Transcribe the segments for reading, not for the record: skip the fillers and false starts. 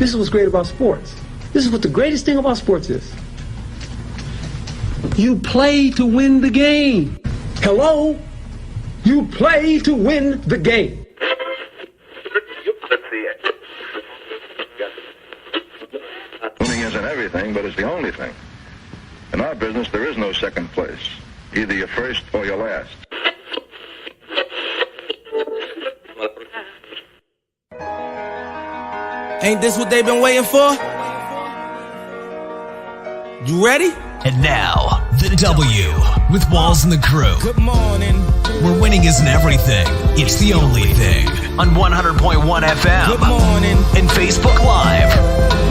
This is what's great about sports. This is what the greatest thing about sports is. You play to win the game. Hello? You play to win the game. Winning isn't everything, but it's the only thing. In our business, there is no second place. Either you're first or you're last. Ain't this what they've been waiting for? You ready? And now, the W with Walls and the Crew. Good morning. Where winning isn't everything, it's the only thing. On 100.1 FM. Good morning. And Facebook Live.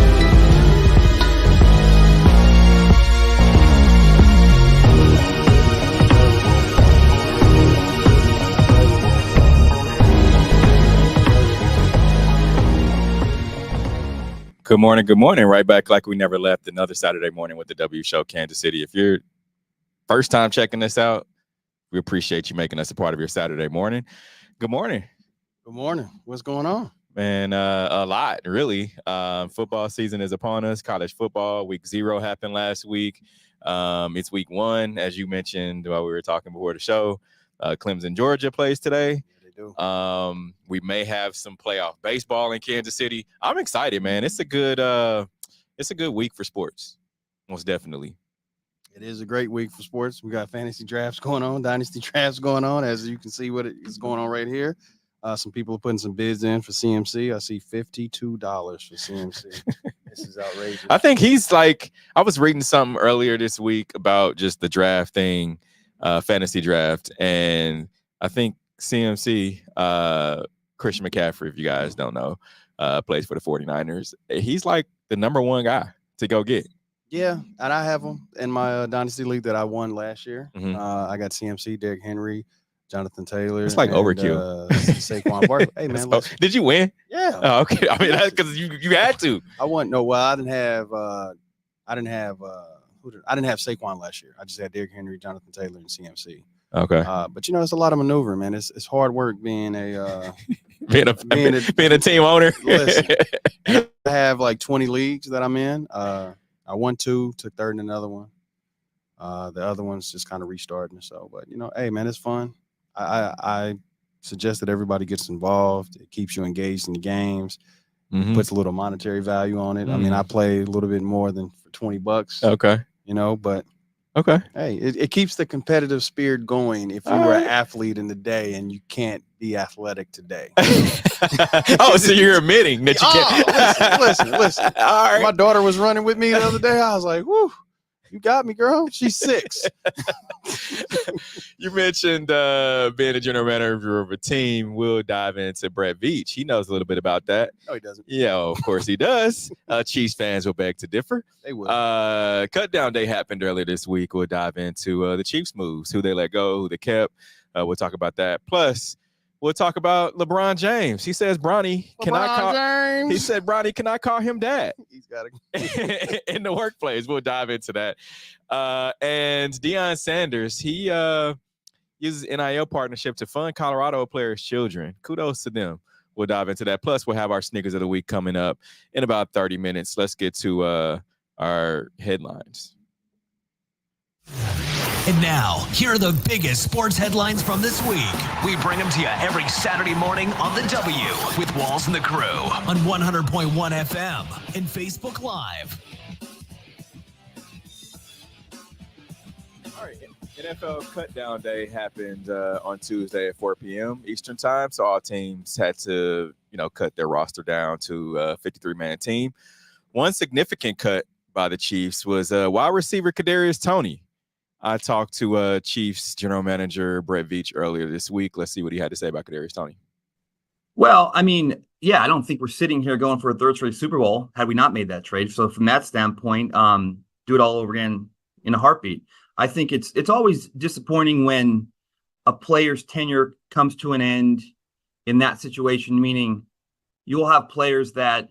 Good morning. Good morning. Right back like we never left. Another Saturday morning with the W Show, Kansas City. If you're first time checking this out, we appreciate you making us a part of your Saturday morning. Good morning. Good morning. What's going on? Man, a lot, really. Football season is upon us. College football, week 0 happened last week. It's week 1, as you mentioned while we were talking before the show. Clemson, Georgia plays today. We may have some playoff baseball in Kansas City. I'm excited, man. It's a good week for sports. Most definitely. It is a great week for sports. We got fantasy drafts going on, dynasty drafts going on, as you can see what is going on right here. Some people are putting some bids in for CMC. I see $52 for CMC. This is outrageous. I think he's like, I was reading something earlier this week about just the draft thing, fantasy draft, and I think CMC, Christian McCaffrey, if you guys don't know, plays for the 49ers. He's like the number 1 guy to go get. Yeah, and I have him in my dynasty league that I won last year. Mm-hmm. I got CMC, Derrick Henry, Jonathan Taylor. It's like overkill. Saquon Barkley. Hey, man. Did you win? Yeah. Oh, okay. I mean, that's because you had to. I won. No, well, I didn't have Saquon last year. I just had Derrick Henry, Jonathan Taylor, and CMC. Okay. But it's a lot of maneuvering, man. It's hard work being a being a team owner. Listen, I have like 20 leagues that I'm in. I won 2, took third in another one. The other one's just kind of restarting. So, but hey, man, it's fun. I suggest that everybody gets involved. It keeps you engaged in the games. Mm-hmm. Puts a little monetary value on it. Mm-hmm. I mean, I play a little bit more than for $20. Okay. But okay. Hey, it keeps the competitive spirit going if you were an athlete in the day and you can't be athletic today. Oh, so you're admitting that you can't. Listen. All right. My daughter was running with me the other day. I was like, whoo, you got me, girl. She's 6. You mentioned being a general manager of a team. We'll dive into Brett Veach. He knows a little bit about that. No, he doesn't. Yeah, of course he does. Chiefs fans will beg to differ. They will. Cut down day happened earlier this week. We'll dive into the Chiefs moves, who they let go, who they kept. We'll talk about that. Plus, we'll talk about LeBron James. He says, Bronny, he said, Bronny, can I call him dad? He's got to in the workplace. We'll dive into that. And Deion Sanders, he uses NIL partnership to fund Colorado players' children. Kudos to them. We'll dive into that. Plus, we'll have our sneakers of the week coming up in about 30 minutes. Let's get to our headlines. And now, here are the biggest sports headlines from this week. We bring them to you every Saturday morning on the W with Walls and the Crew on 100.1 FM and Facebook Live. All right, NFL Cutdown Day happened on Tuesday at 4 p.m. Eastern Time, so all teams had to, cut their roster down to a 53-man team. One significant cut by the Chiefs was wide receiver Kadarius Toney. I talked to Chiefs general manager Brett Veach earlier this week. Let's see what he had to say about Kadarius Toney. Well, I mean, yeah, I don't think we're sitting here going for a third straight Super Bowl had we not made that trade. So from that standpoint, do it all over again in a heartbeat. I think it's always disappointing when a player's tenure comes to an end in that situation, meaning you'll have players that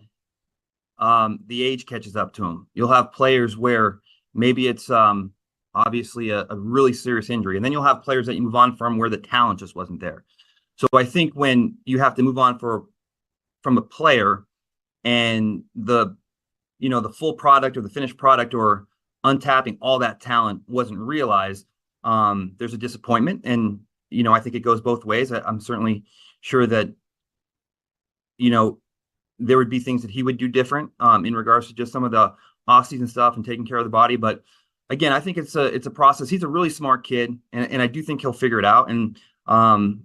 the age catches up to them. You'll have players where maybe it's obviously a really serious injury. And then you'll have players that you move on from where the talent just wasn't there. So I think when you have to move on from a player, and the full product or the finished product or untapping all that talent wasn't realized, there's a disappointment. And, I think it goes both ways. I'm certainly sure that, there would be things that he would do different in regards to just some of the off-season stuff and taking care of the body. But again, I think it's a process. He's a really smart kid, and I do think he'll figure it out. And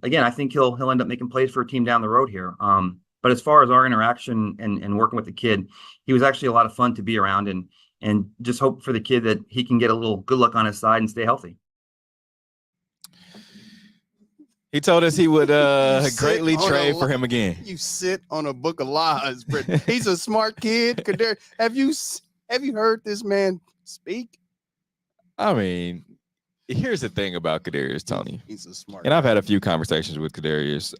again, I think he'll end up making plays for a team down the road here. But as far as our interaction and working with the kid, he was actually a lot of fun to be around, and just hope for the kid that he can get a little good luck on his side and stay healthy. He told us he would greatly trade for him again. You sit on a book of lies, Britt. He's a smart kid. Kadarius, have you heard this man speak? I mean, here's the thing about Kadarius Toney. He's a smart. And I've had a few conversations with Kadarius.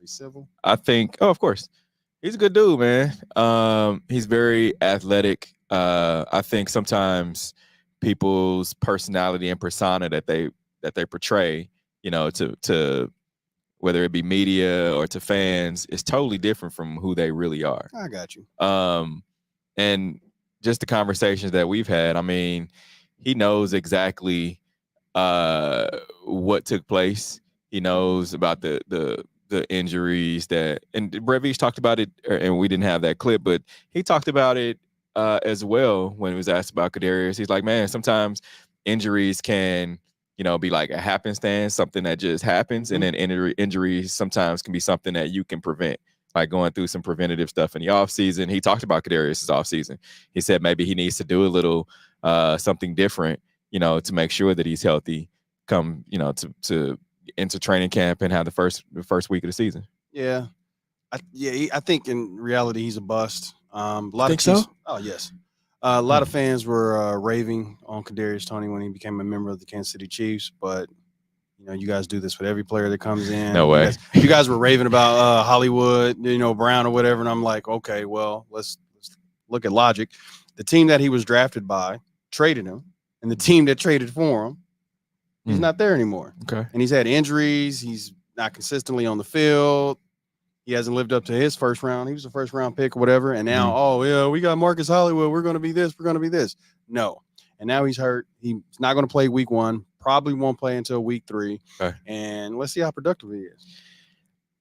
Civil? I think, of course, he's a good dude, man. He's very athletic. I think sometimes people's personality and persona that they portray, to whether it be media or to fans, is totally different from who they really are. I got you. And just the conversations that we've had, I mean, he knows exactly what took place. He knows about the injuries and Brevish talked about it, and we didn't have that clip, but he talked about it as well when he was asked about Kadarius. He's like, man, sometimes injuries can, be like a happenstance, something that just happens. And then injuries sometimes can be something that you can prevent, like going through some preventative stuff in the offseason. He talked about Kadarius' offseason. He said maybe he needs to do a little something different, to make sure that he's healthy come, to into training camp and have the first week of the season. Yeah. I think in reality he's a bust. A lot think of teams, so? Oh, yes. A lot of fans were raving on Kadarius Toney when he became a member of the Kansas City Chiefs, but you guys do this with every player that comes in. No way. You guys were raving about Hollywood, Brown or whatever, and I'm like, okay, well, let's look at logic. The team that he was drafted by traded him, and the team that traded for him, he's not there anymore. Okay. And he's had injuries. He's not consistently on the field. He hasn't lived up to his first round. He was a first round pick or whatever. And now, oh, yeah, we got Marcus Hollywood. We're going to be this. We're going to be this. No. And now he's hurt. He's not going to play week 1. Probably won't play until week 3. Okay. And let's see how productive he is.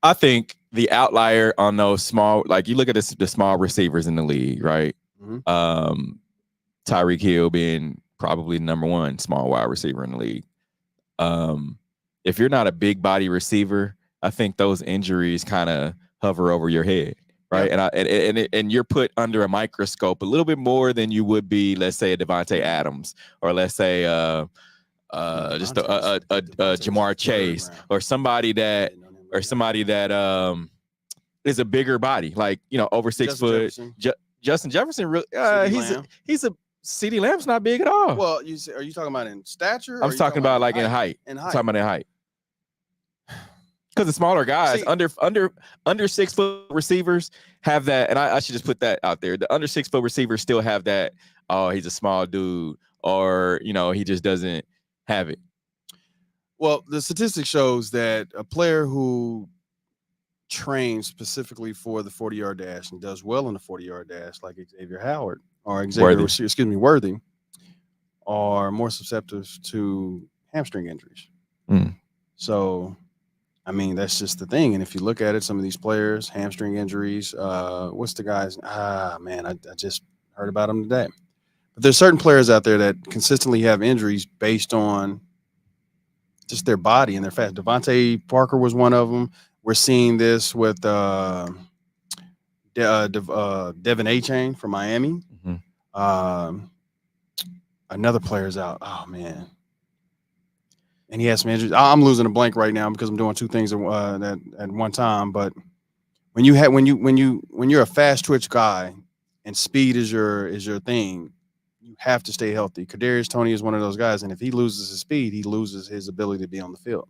I think the outlier on those small, like you look at the small receivers in the league, right? Mm-hmm. Tyreek Hill being probably number 1 small wide receiver in the league. If you're not a big body receiver, I think those injuries kind of hover over your head, right? Yep. And you're put under a microscope a little bit more than you would be, let's say, a Devontae Adams, or let's say just a Jamar Chase, or somebody that is a bigger body, like over 6 foot. Justin Jefferson, really, he's a CeeDee Lamb's not big at all. Well, are you talking about in stature? I'm talking about like in height. I'm talking about in height. Because the smaller guys, under 6 foot receivers have that, and I should just put that out there. The under 6 foot receivers still have that. Oh, he's a small dude, or he just doesn't have it. Well, the statistic shows that a player who trains specifically for the 40-yard dash and does well in the 40-yard dash, like Xavier Howard or Worthy, are more susceptible to hamstring injuries. So, I mean, that's just the thing. And if you look at it, some of these players, hamstring injuries, what's the guy's? I just heard about him today. But there's certain players out there that consistently have injuries based on just their body and their fat. Devontae Parker was one of them. We're seeing this with Devin A-Chain from Miami. Mm-hmm. Another player's out. Oh, man. And he has some injuries. I'm losing a blank right now because I'm doing 2 things at one time. But when you're a fast twitch guy and speed is your thing, you have to stay healthy. Kadarius Toney is one of those guys, and if he loses his speed, he loses his ability to be on the field.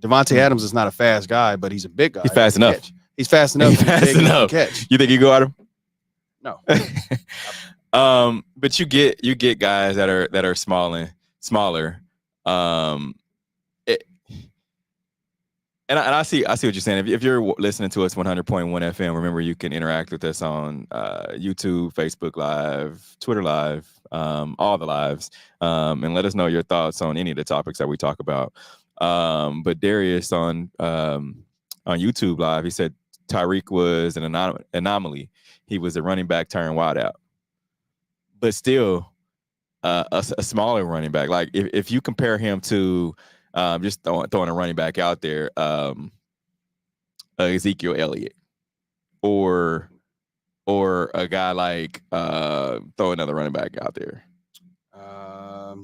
Devontae Adams is not a fast guy, but he's a big guy. He's fast enough. He's fast enough. He's fast enough. Catch. You think you go at him? No. But you get guys that are smaller. And I see what you're saying. If you're listening to us 100.1 FM, remember you can interact with us on YouTube, Facebook Live, Twitter Live, all the lives, and let us know your thoughts on any of the topics that we talk about. But Darius on YouTube Live, he said Tyreek was an anomaly. He was a running back turned wideout, but still a smaller running back. Like if you compare him to just throwing a running back out there, Ezekiel Elliott, or a guy like throw another running back out there,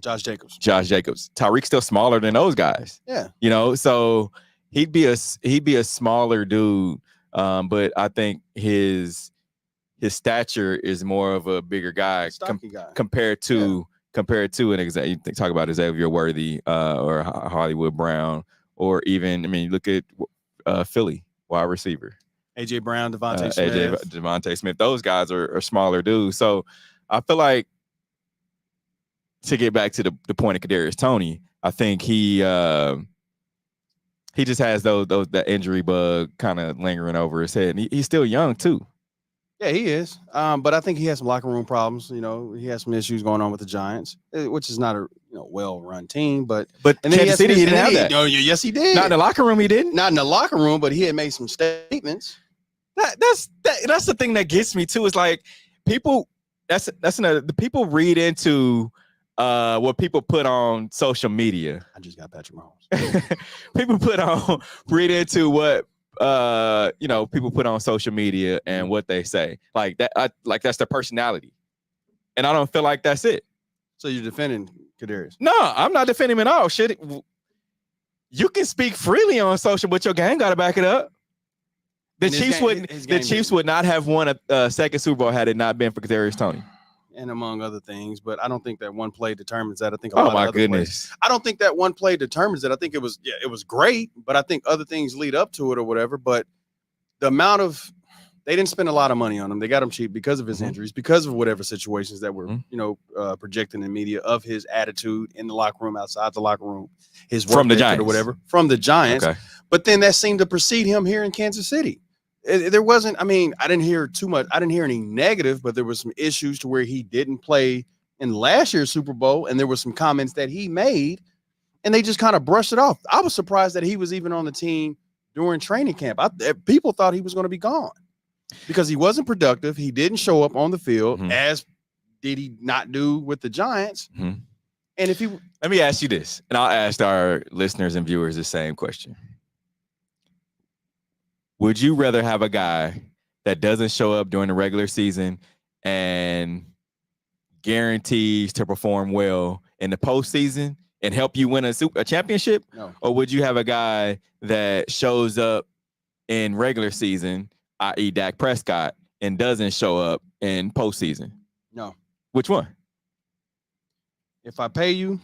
Josh Jacobs. Tyreek's still smaller than those guys. Yeah, so he'd be a smaller dude, but I think his stature is more of a bigger guy, guy. compared to an example. You talk about Xavier Worthy or Hollywood Brown, or even look at Philly wide receiver AJ Brown, Devontae Smith. Those guys are smaller dudes. So I feel like, to get back to the point of Kadarius Toney, I think he just has that injury bug kind of lingering over his head. And he's still young too. Yeah, he is. But I think he has some locker room problems. He has some issues going on with the Giants, which is not a well-run team. But and Kansas City, he didn't have that. Oh, yes, he did. Not in the locker room, he didn't. Not in the locker room, but he had made some statements. That's the thing that gets me too. Is like people. That's another. The people read into what people put on social media. I just got Patrick Mahomes. People read into what people put on social media and what they say. Like that, that's their personality. And I don't feel like that's it. So you're defending Kadarius? No, I'm not defending him at all. Shit, you can speak freely on social, but your game got to back it up. The Chiefs would not have won a second Super Bowl had it not been for Kadarius Toney. And among other things, but I don't think that one play determines that. I think oh my goodness, I don't think that one play determines that. I think it was great, but I think other things lead up to it or whatever. But the amount of they didn't spend a lot of money on him. They got him cheap because of his injuries, because of whatever situations that were projecting in media of his attitude in the locker room, outside the locker room, his work from the Giants or whatever from the Giants. Okay. But then that seemed to precede him here in Kansas City. There wasn't, I didn't hear too much. I didn't hear any negative, but there was some issues to where he didn't play in last year's Super Bowl. And there were some comments that he made and they just kind of brushed it off. I was surprised that he was even on the team during training camp. People thought he was going to be gone because he wasn't productive. He didn't show up on the field, as did he not do with the Giants. And let me ask you this, and I'll ask our listeners and viewers the same question. Would you rather have a guy that doesn't show up during the regular season and guarantees to perform well in the postseason and help you win a championship? No. Or would you have a guy that shows up in regular season, i.e. Dak Prescott, and doesn't show up in postseason? No. Which one? If I pay you.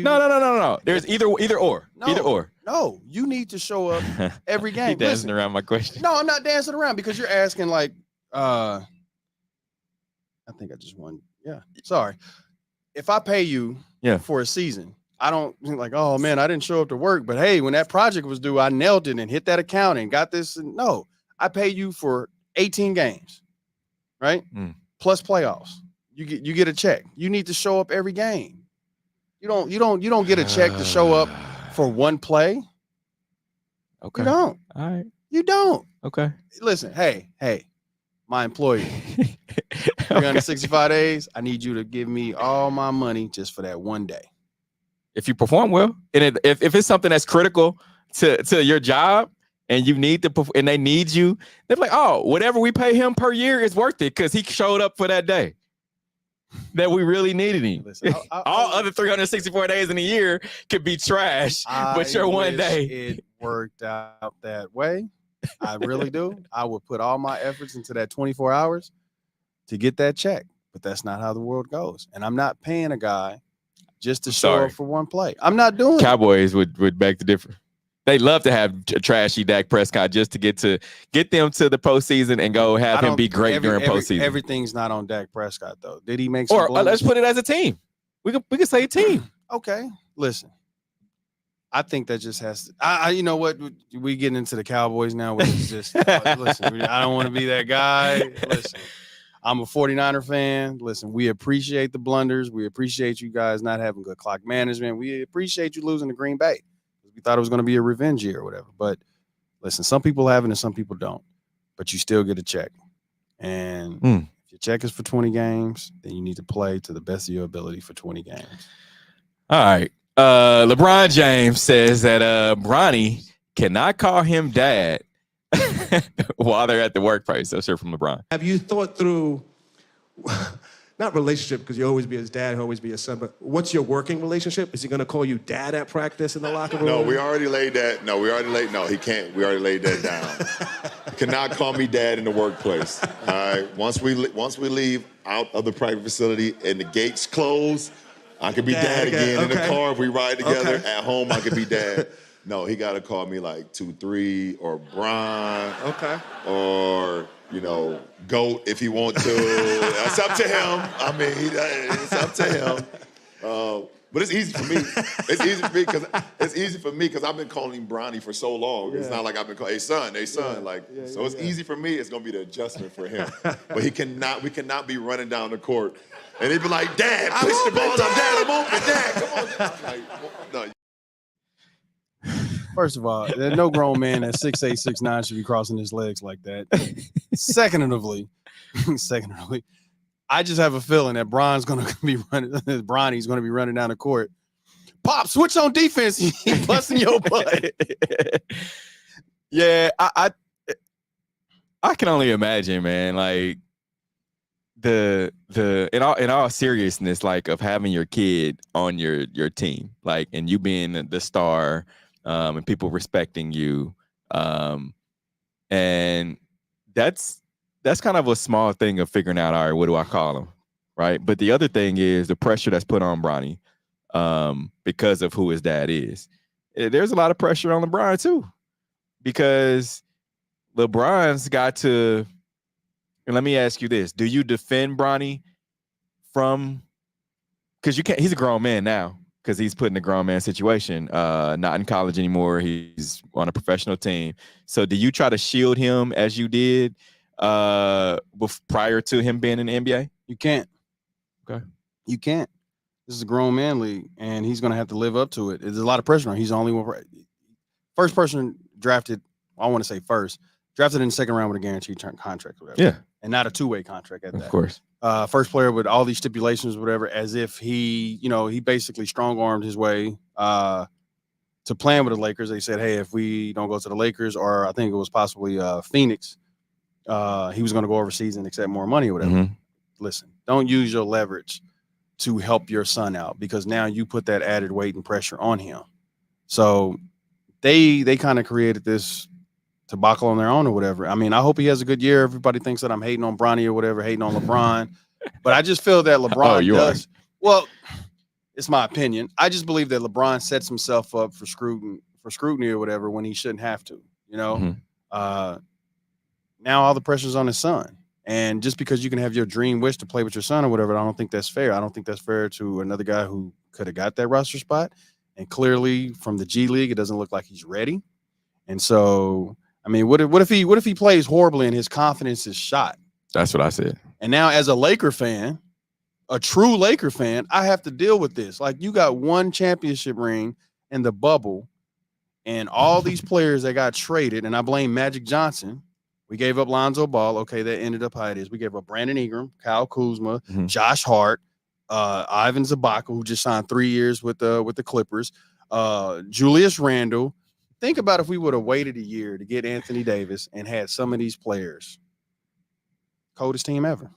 No. There's either or. No. Either or. No, you need to show up every game. You're dancing around my question. No, I'm not dancing around because you're asking like, I think I just won. Yeah, sorry. If I pay you for a season, I don't like, oh man, I didn't show up to work, but hey, when that project was due, I nailed it and hit that account and got this. No, I pay you for 18 games, right? Plus playoffs. You get a check. You need to show up every game. You don't get a check to show up for one play. Okay. You don't. All right. You don't. Okay. Listen, hey, my employee, 365 days, I need you to give me all my money just for that one day. If you perform well, and if it's something that's critical to your job and you need to and they need you, they're like, oh, whatever we pay him per year is worth it because he showed up for that day that we really needed him. Listen, all other 364 days in a year could be trash, but your one day. It worked out that way. I really do. I would put all my efforts into that 24 hours to get that check, but that's not how the world goes. And I'm not paying a guy just to show up for one play. I'm not doing Cowboys would beg to differ. They love to have a trashy Dak Prescott just to get them to the postseason and go have him be great during postseason. Everything's not on Dak Prescott though. Did he make some? Or let's put it as a team. We can say a team. Okay, listen. I think that just has to. You know what? We getting into the Cowboys now, which is just listen. I don't want to be that guy. Listen, I'm a 49er fan. Listen, we appreciate the blunders. We appreciate you guys not having good clock management. We appreciate you losing to Green Bay. We thought it was going to be a revenge year or whatever. But listen, some people have it and some people don't. But you still get a check. And if your check is for 20 games, then you need to play to the best of your ability for 20 games. All right. LeBron James says that Bronny cannot call him dad while they're at the workplace. Let's hear from LeBron. Have you thought through, not relationship, because you'll always be his dad, he'll always be his son, but what's your working relationship? Is he going to call you dad at practice in the locker room? No, we already laid that. No, he can't. We already laid that down. He cannot call me dad in the workplace. All right. Once we leave out of the private facility and the gates close, I could be dad again. In the car, if we ride together. At home, I could be dad. No, he got to call me like 2-3 or Bron. Okay. Or, GOAT if he want to. That's up to him. I mean, it's up to him. But it's easy for me. It's easy for me because I've been calling him Bronny for so long. Yeah. It's not like I've been calling, hey son. So it's easy for me. It's gonna be the adjustment for him. But we cannot be running down the court and he'd be like, Dad, push the ball up, Dad, I'm open, Dad, come on. Like, no. First of all, no grown man at 6'8", 6'9" should be crossing his legs like that. Secondly, I just have a feeling that Bronny's going to be running down the court. Pop, switch on defense. He's busting your butt. Yeah, I can only imagine, man. Like in all seriousness, like of having your kid on your team, like, and you being the star, and people respecting you, and that's kind of a small thing of figuring out, all right, what do I call him, right? But the other thing is the pressure that's put on Bronny, because of who his dad is. There's a lot of pressure on LeBron too, because LeBron's got to. And let me ask you this: do you defend Bronny from? Because you can't. He's a grown man now. Because he's put in a grown man situation, not in college anymore. He's on a professional team. So do you try to shield him as you did prior to him being in the NBA? You can't. Okay. You can't. This is a grown man league, and he's going to have to live up to it. There's a lot of pressure on him. He's the only one. First person drafted, I want to say first, drafted in the second round with a guaranteed contract. Whatever. Yeah. And not a two-way contract at that. Of course. First player with all these stipulations, whatever, as if he basically strong-armed his way to playing with the Lakers. They said, hey, if we don't go to the Lakers, or I think it was possibly Phoenix, he was going to go overseas and accept more money or whatever. Mm-hmm. Listen, don't use your leverage to help your son out, because now you put that added weight and pressure on him. So they kind of created this debacle on their own or whatever. I mean, I hope he has a good year. Everybody thinks that I'm hating on Bronny or whatever, hating on LeBron. But I just feel that LeBron does. Well, it's my opinion. I just believe that LeBron sets himself up for scrutiny or whatever when he shouldn't have to, Mm-hmm. Now all the pressure's on his son. And just because you can have your dream wish to play with your son or whatever, I don't think that's fair. I don't think that's fair to another guy who could have got that roster spot. And clearly from the G League, it doesn't look like he's ready. And so, I mean, what if he plays horribly and his confidence is shot? That's what I said. And now as a Laker fan, a true Laker fan, I have to deal with this. Like, you got one championship ring in the bubble and all these players that got traded, and I blame Magic Johnson. We gave up Lonzo Ball. Okay, that ended up how it is. We gave up Brandon Ingram, Kyle Kuzma, Josh Hart, Ivan Zabaka, who just signed 3 years with the Clippers, Julius Randle. Think about if we would have waited a year to get Anthony Davis and had some of these players. Coldest team ever.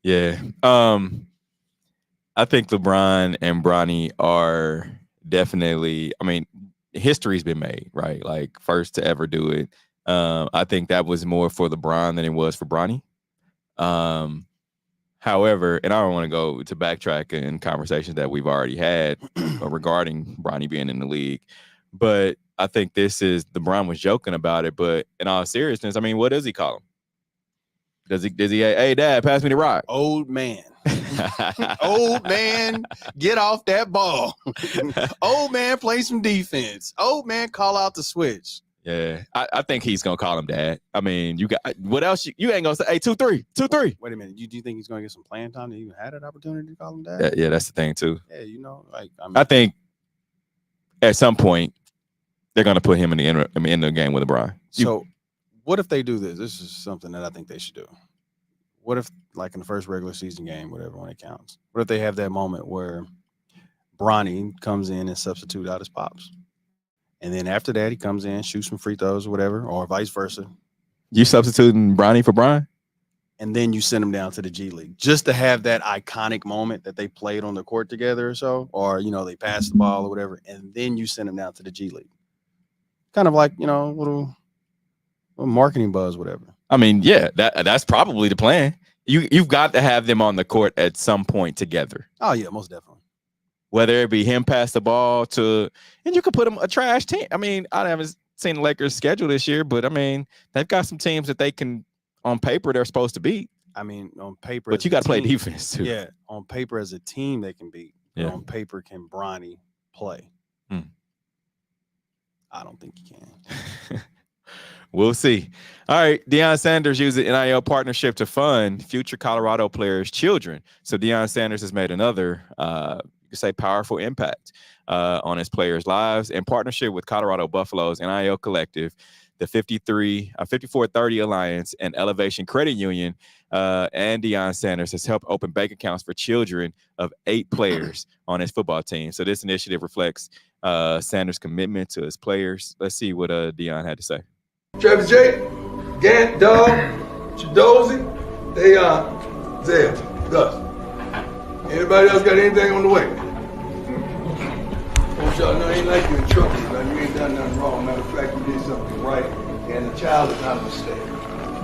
Yeah. I think LeBron and Bronny are definitely, I mean, history's been made, right? Like, first to ever do it. I think that was more for LeBron than it was for Bronny. However, and I don't want to go to backtrack in conversations that we've already had regarding Bronny being in the league, but I think LeBron was joking about it, but in all seriousness, I mean, what does he call him? Does he, hey, Dad, pass me the rock? Old man. Old man, get off that ball. Old man, play some defense. Old man, call out the switch. Yeah, I think he's gonna call him dad. I mean, you got what else? You ain't gonna say, hey, 2-3, 2-3. Wait a minute. Do you think he's gonna get some playing time to even have that opportunity to call him dad? Yeah, that's the thing too. Yeah, I think at some point they're gonna put him in the game with LeBron. So, what if they do this? This is something that I think they should do. What if, like in the first regular season game, whatever, when it counts, what if they have that moment where Bronny comes in and substitute out his pops? And then after that, he comes in, shoots some free throws or whatever, or vice versa. You substituting Bronny for Brian? And then you send him down to the G League just to have that iconic moment that they played on the court together or so, or, they passed the ball or whatever. And then you send him down to the G League. Kind of like, little marketing buzz, whatever. I mean, yeah, that's probably the plan. You've got to have them on the court at some point together. Oh, yeah, most definitely. Whether it be him pass the ball and you could put him a trash team. I mean, I haven't seen the Lakers' schedule this year, but I mean, they've got some teams that they can, on paper, they're supposed to beat. I mean, on paper, but you got to play defense too. Yeah, on paper as a team they can beat. Yeah. On paper, can Bronny play? I don't think he can. We'll see. All right, Deion Sanders uses an NIL partnership to fund future Colorado players' children. So Deion Sanders has made another, you could say, powerful impact on his players' lives in partnership with Colorado Buffaloes NIL Collective, the 5430 Alliance, and Elevation Credit Union. And Deion Sanders has helped open bank accounts for children of 8 players on his football team. So this initiative reflects Sanders' commitment to his players. Let's see what Deion had to say. Travis J, Gant, Dog, Chidozi, they Zell, Gus. Anybody else got anything on the way? Want y'all know ain't like you in trouble. You ain't done nothing wrong. Matter of fact, you did something right. And a child is not a mistake.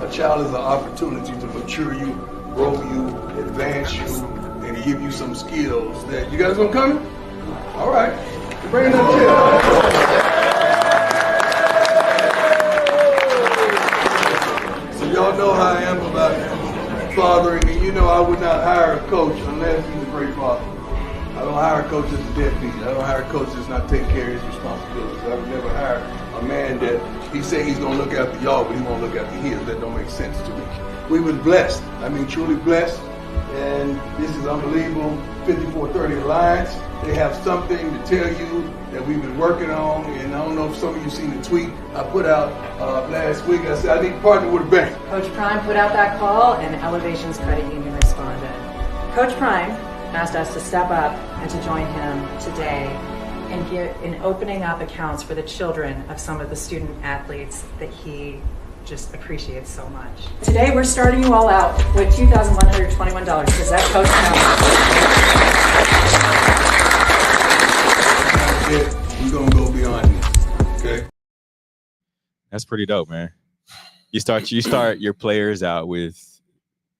A child is an opportunity to mature you, grow you, advance you, and to give you some skills that you guys gonna come? All right. Bring it up here. Y'all know how I am about fathering, and I would not hire a coach unless he's a great father. I don't hire a coach as a deadbeat. I don't hire a coach that's not taking care of his responsibilities. I would never hire a man that he say he's gonna look after y'all, but he won't look after his. That don't make sense to me. We was blessed. I mean, truly blessed. And this is unbelievable. 5430 Alliance. They have something to tell you that we've been working on. And I don't know if some of you seen the tweet I put out last week. I said I need to partner with a bank. Coach Prime put out that call, and Elevation's Credit Union responded. Coach Prime asked us to step up and to join him today in opening up accounts for the children of some of the student athletes that he just appreciates so much. Today we're starting you all out with $2,121 because that Coach We're gonna go beyond this. Okay. That's pretty dope, man. You start your players out with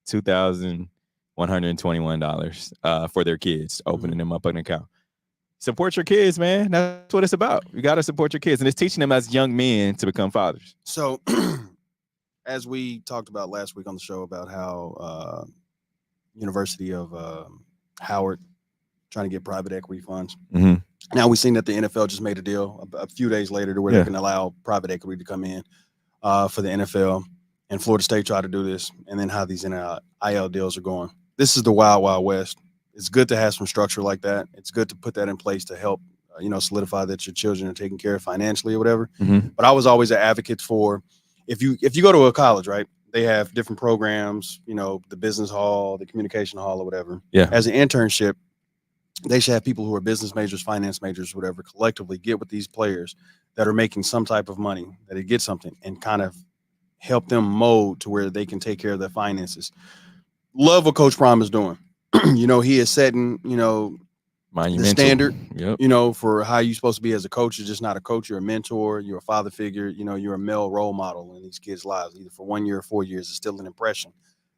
$2,121 for their kids, opening them up an account. Support your kids, man. That's what it's about. You got to support your kids, and it's teaching them as young men to become fathers. So, as we talked about last week on the show about how University of Howard trying to get private equity funds. Mm-hmm. Now we've seen that the NFL just made a deal a few days later to where they can allow private equity to come in for the NFL, and Florida State tried to do this, and then how these NIL deals are going. This is the wild, wild west. It's good to have some structure like that. It's good to put that in place to help, solidify that your children are taken care of financially or whatever. Mm-hmm. But I was always an advocate for if you go to a college, right? They have different programs, the business hall, the communication hall, or whatever. Yeah. As an internship, they should have people who are business majors, finance majors, whatever, collectively get with these players that are making some type of money, that they get something, and kind of help them mold to where they can take care of their finances. Love what Coach Prime is doing. He is setting, the standard, for how you're supposed to be as a coach. You're just not a coach. You're a mentor. You're a father figure. You're a male role model in these kids' lives, either for 1 year or 4 years. It's still an impression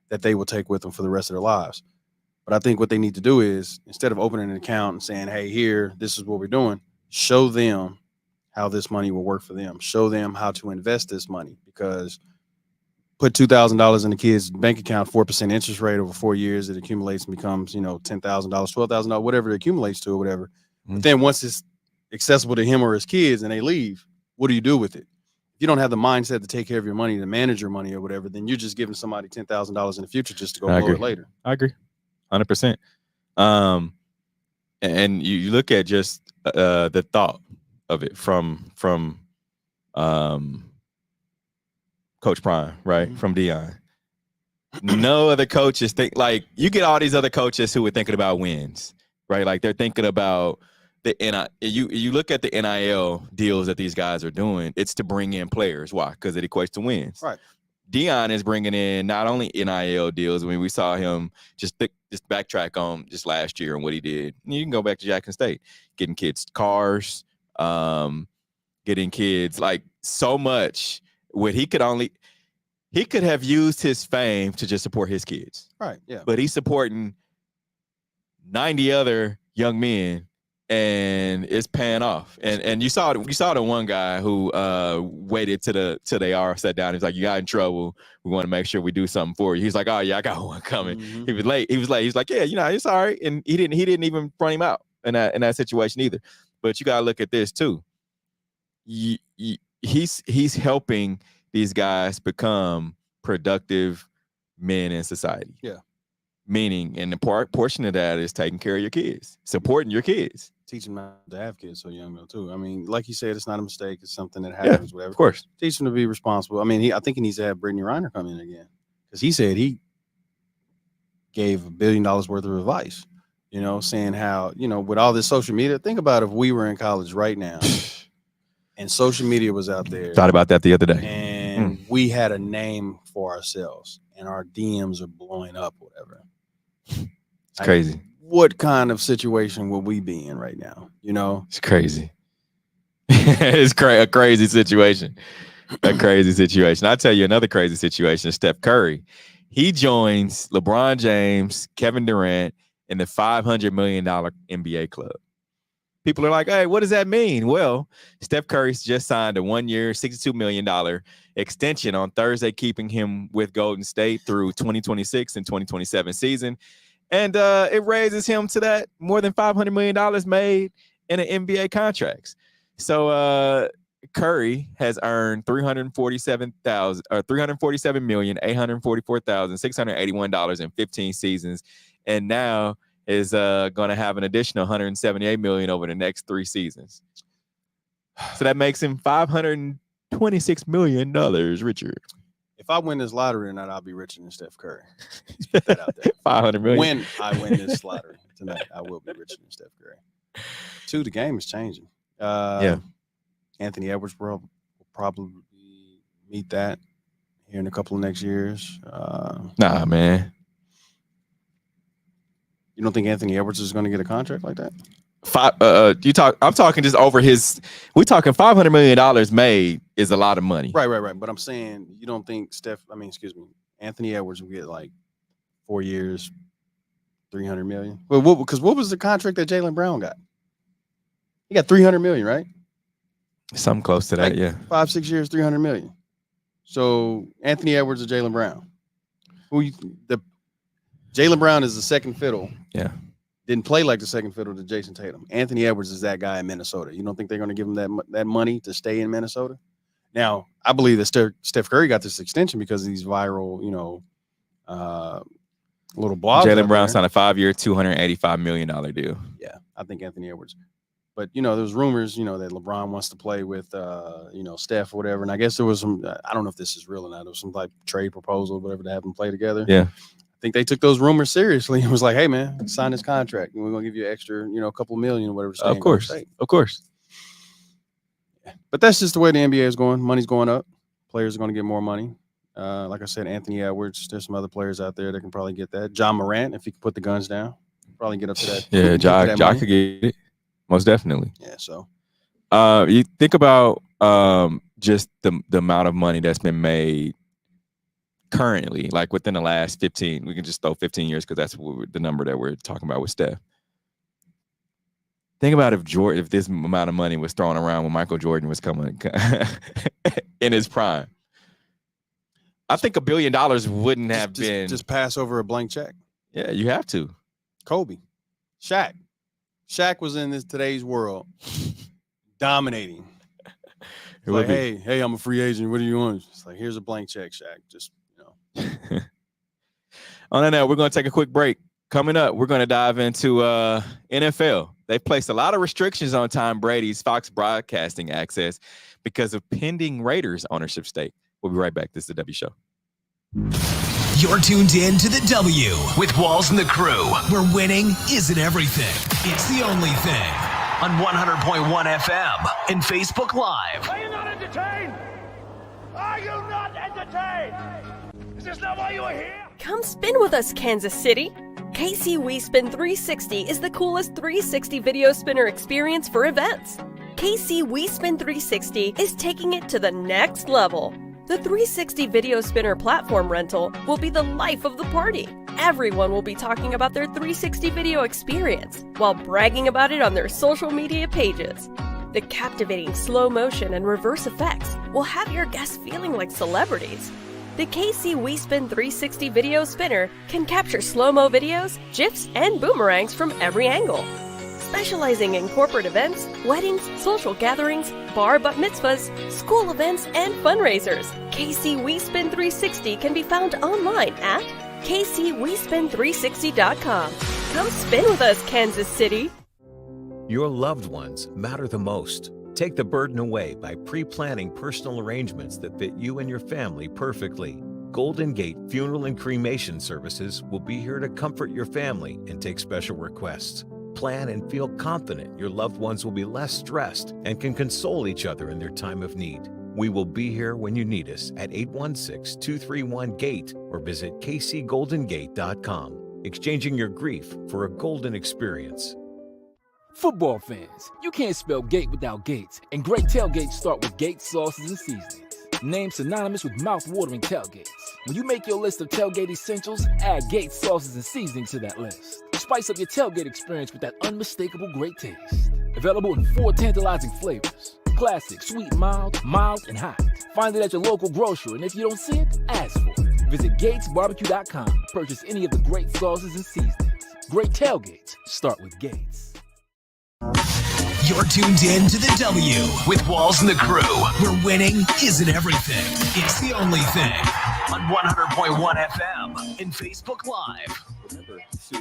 that they will take with them for the rest of their lives. But I think what they need to do is, instead of opening an account and saying, hey, here, this is what we're doing, show them how this money will work for them. Show them how to invest this money, because put $2,000 in the kid's bank account, 4% interest rate over 4 years, it accumulates and becomes, $10,000, $12,000, whatever it accumulates to or whatever. Mm-hmm. But then once it's accessible to him or his kids and they leave, what do you do with it? If you don't have the mindset to take care of your money, to manage your money or whatever, then you're just giving somebody $10,000 in the future just to go blow it later. I agree. 100%. And you look at just the thought of it from Coach Prime, right? Mm-hmm. From Deion. No other coaches think like you get all these other coaches who are thinking about wins, right? Like they're thinking about the you look at the NIL deals that these guys are doing, it's to bring in players. Why? Because it equates to wins. Right. Deion is bringing in not only NIL deals. I mean, we saw him just backtrack on just last year and what he did. You can go back to Jackson State, getting kids cars, getting kids like so much. What he could have used his fame to just support his kids. Right. Yeah. But he's supporting 90 other young men, and it's paying off. And you saw the one guy who waited till they all sat down. He's like, "You got in trouble. We want to make sure we do something for you." He's like, "Oh yeah, I got one coming." Mm-hmm. He was late. He's like, "Yeah, it's all right." And he didn't even front him out in that situation either. But you gotta look at this too. He's helping these guys become productive men in society. Yeah. Meaning, and the portion of that is taking care of your kids, supporting your kids. Teaching them to have kids so young though too. I mean, like you said, it's not a mistake. It's something that happens. Whatever. Of course. Teach them to be responsible. I mean, I think he needs to have Brittany Reiner come in again because he said he gave $1 billion worth of advice. Saying how with all this social media. Think about if we were in college right now. And social media was out there. Thought about that the other day. And we had a name for ourselves and our DMs are blowing up, whatever. It's crazy. What kind of situation would we be in right now? It's crazy. It's a crazy situation. A crazy situation. I'll tell you another crazy situation. Steph Curry. He joins LeBron James, Kevin Durant in the $500 million NBA club. People are like, "Hey, what does that mean?" Well, Steph Curry's just signed a 1-year, $62 million extension on Thursday, keeping him with Golden State through 2026 and 2027 season. And it raises him to that more than $500 million made in an NBA contracts. So Curry has earned $347,844,681 in 15 seasons, and now is going to have an additional $178 million over the next 3 seasons. So that makes him $526 million richer. If I win this lottery or not, I'll be richer than Steph Curry. Let's put that out there. $500 million. When I win this lottery tonight, I will be richer than Steph Curry. The game is changing. Anthony Edwards will probably meet that here in a couple of next years. Nah, man. You don't think Anthony Edwards is going to get a contract like that? I'm talking just over his. We're talking $500 million made is a lot of money. Right. But I'm saying you don't think Anthony Edwards will get like 4 years, $300 million. Well, what was the contract that Jaylen Brown got? He got $300 million, right? Something close to that, yeah. 5-6 years, $300 million. So Anthony Edwards or Jaylen Brown? Jaylen Brown is the second fiddle. Yeah. Didn't play like the second fiddle to Jason Tatum. Anthony Edwards is that guy in Minnesota. You don't think they're going to give him that money to stay in Minnesota? Now, I believe that Steph Curry got this extension because of these viral, little blogs. Jaylen Brown signed a 5-year, $285 million deal. Yeah, I think Anthony Edwards. But, there's rumors, that LeBron wants to play with, Steph or whatever. And I guess there was some, I don't know if this is real or not. There was some like trade proposal or whatever to have them play together. Yeah. I think they took those rumors seriously and was like, "Hey, man, sign this contract. And we're going to give you extra, a couple million or whatever." Of course. Yeah. But that's just the way the NBA is going. Money's going up. Players are going to get more money. Like I said, Anthony Edwards. There's some other players out there that can probably get that. John Morant, if he can put the guns down, probably get up to that. Yeah, Ja could get it. Most definitely. Yeah, so. You think about just the amount of money that's been made currently, like within the last 15, we can just throw 15 years because that's the number that we're talking about with Steph. Think about if this amount of money was thrown around when Michael Jordan was coming in his prime. I think $1 billion wouldn't have been. Just pass over a blank check. Yeah, you have to. Kobe. Shaq. Shaq was in today's world dominating. Like, hey, I'm a free agent. What do you want? It's like, here's a blank check, Shaq. Just, On that note, we're going to take a quick break. Coming up, we're going to dive into NFL. They've placed a lot of restrictions on Tom Brady's Fox broadcasting access because of pending Raiders ownership stake. We'll be right back. This is the W Show. You're tuned in to the W with Walls and the Crew, where winning isn't everything. It's the only thing. On 100.1 FM and Facebook Live. Are you not entertained? Are you not entertained? Is this not why you are here? Come spin with us, Kansas City. KC WeSpin 360 is the coolest 360 video spinner experience for events. KC WeSpin 360 is taking it to the next level. The 360 video spinner platform rental will be the life of the party. Everyone will be talking about their 360 video experience while bragging about it on their social media pages. The captivating slow motion and reverse effects will have your guests feeling like celebrities. The KC WeSpin 360 video spinner can capture slow-mo videos, GIFs, and boomerangs from every angle. Specializing in corporate events, weddings, social gatherings, bar bat mitzvahs, school events, and fundraisers, KC WeSpin 360 can be found online at kcwespin360.com. Come spin with us, Kansas City. Your loved ones matter the most. Take the burden away by pre-planning personal arrangements that fit you and your family perfectly. Golden Gate Funeral and Cremation Services will be here to comfort your family and take special requests. Plan and feel confident your loved ones will be less stressed and can console each other in their time of need. We will be here when you need us at 816-231-GATE or visit kcgoldengate.com. Exchanging your grief for a golden experience. Football fans, you can't spell gate without Gates, and great tailgates start with Gates sauces and seasonings. Named synonymous with mouth-watering tailgates. When you make your list of tailgate essentials, add Gates sauces and seasonings to that list. Spice up your tailgate experience with that unmistakable great taste. Available in 4 tantalizing flavors. Classic, sweet, mild, and hot. Find it at your local grocer, and if you don't see it, ask for it. Visit GatesBarbecue.com to purchase any of the great sauces and seasonings. Great tailgates start with Gates. You're tuned in to the W with Walls and the Crew, where winning isn't everything. It's the only thing. On 100.1 FM and Facebook Live. Remember to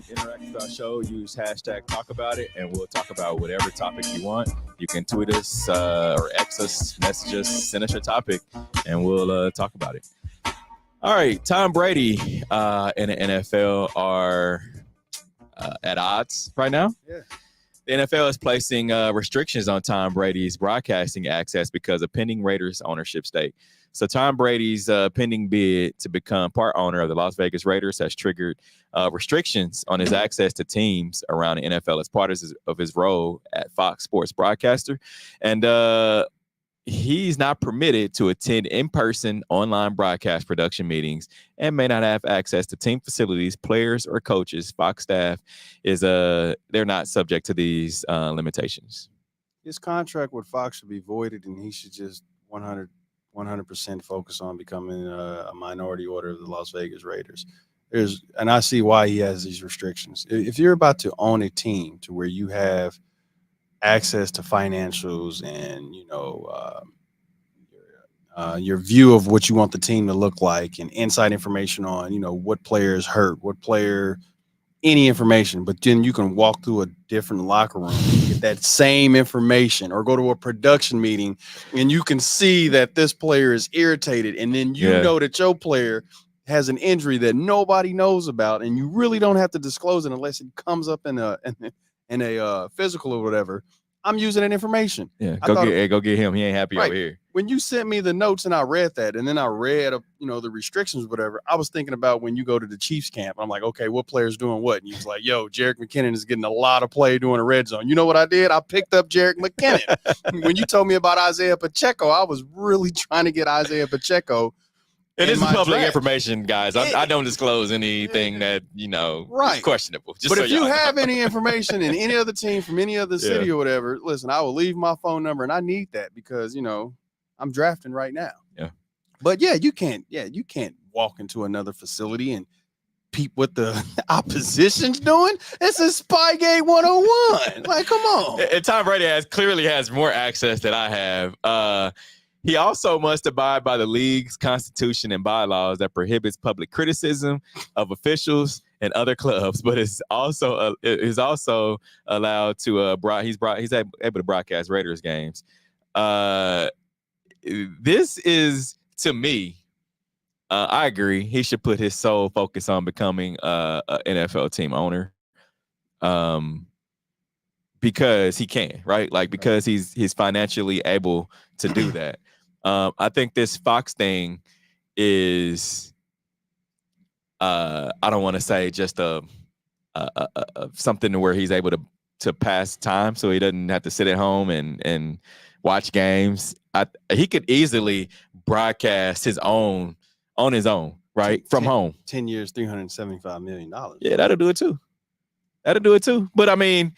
interact with our show, use hashtag talk about it, and we'll talk about whatever topic you want. You can tweet us or X us, message us, send us your topic, and we'll talk about it. All right, Tom Brady and the NFL are at odds right now. Yeah. The NFL is placing restrictions on Tom Brady's broadcasting access because of pending Raiders ownership stake. So Tom Brady's pending bid to become part owner of the Las Vegas Raiders has triggered restrictions on his access to teams around the NFL as part of his role at Fox Sports broadcaster. And he's not permitted to attend in-person online broadcast production meetings and may not have access to team facilities, players, or coaches. Fox staff is they're not subject to these limitations. His contract with Fox should be voided, and he should just 100% focus on becoming a minority owner of the Las Vegas Raiders. And I see why he has these restrictions. If you're about to own a team to where you have access to financials and your view of what you want the team to look like and inside information on what player is hurt, any information, but then you can walk through a different locker room and get that same information, or go to a production meeting and you can see that this player is irritated, and then you know that your player has an injury that nobody knows about, and you really don't have to disclose it unless it comes up in a physical or whatever. I'm using that information. Yeah, go get him. He ain't happy over here. When you sent me the notes and I read that, and then I read the restrictions, whatever, I was thinking about when you go to the Chiefs camp. I'm like, okay, what player's doing what? And he was like, yo, Jerick McKinnon is getting a lot of play doing a red zone. You know what I did? I picked up Jerick McKinnon. When you told me about Isaiah Pacheco, I was really trying to get Isaiah Pacheco. And this is public information, guys. I don't disclose anything that, is questionable. But if you have any information in any other team from any other city or whatever, listen, I will leave my phone number, and I need that because, I'm drafting right now. Yeah. But yeah, you can't walk into another facility and peep what the opposition's doing. It's a Spygate 101. Like, come on. And Tom Brady clearly has more access than I have. He also must abide by the league's constitution and bylaws that prohibits public criticism of officials and other clubs, but is also allowed to he's able to broadcast Raiders games. This is, to me, I agree. He should put his sole focus on becoming an NFL team owner, because he can, right? Like, because he's financially able to do that. I think this Fox thing is, I don't want to say just a something where he's able to pass time, so he doesn't have to sit at home and watch games. He could easily broadcast on his own, right? From home. 10 years, $375 million. Yeah, that'll do it too. But I mean,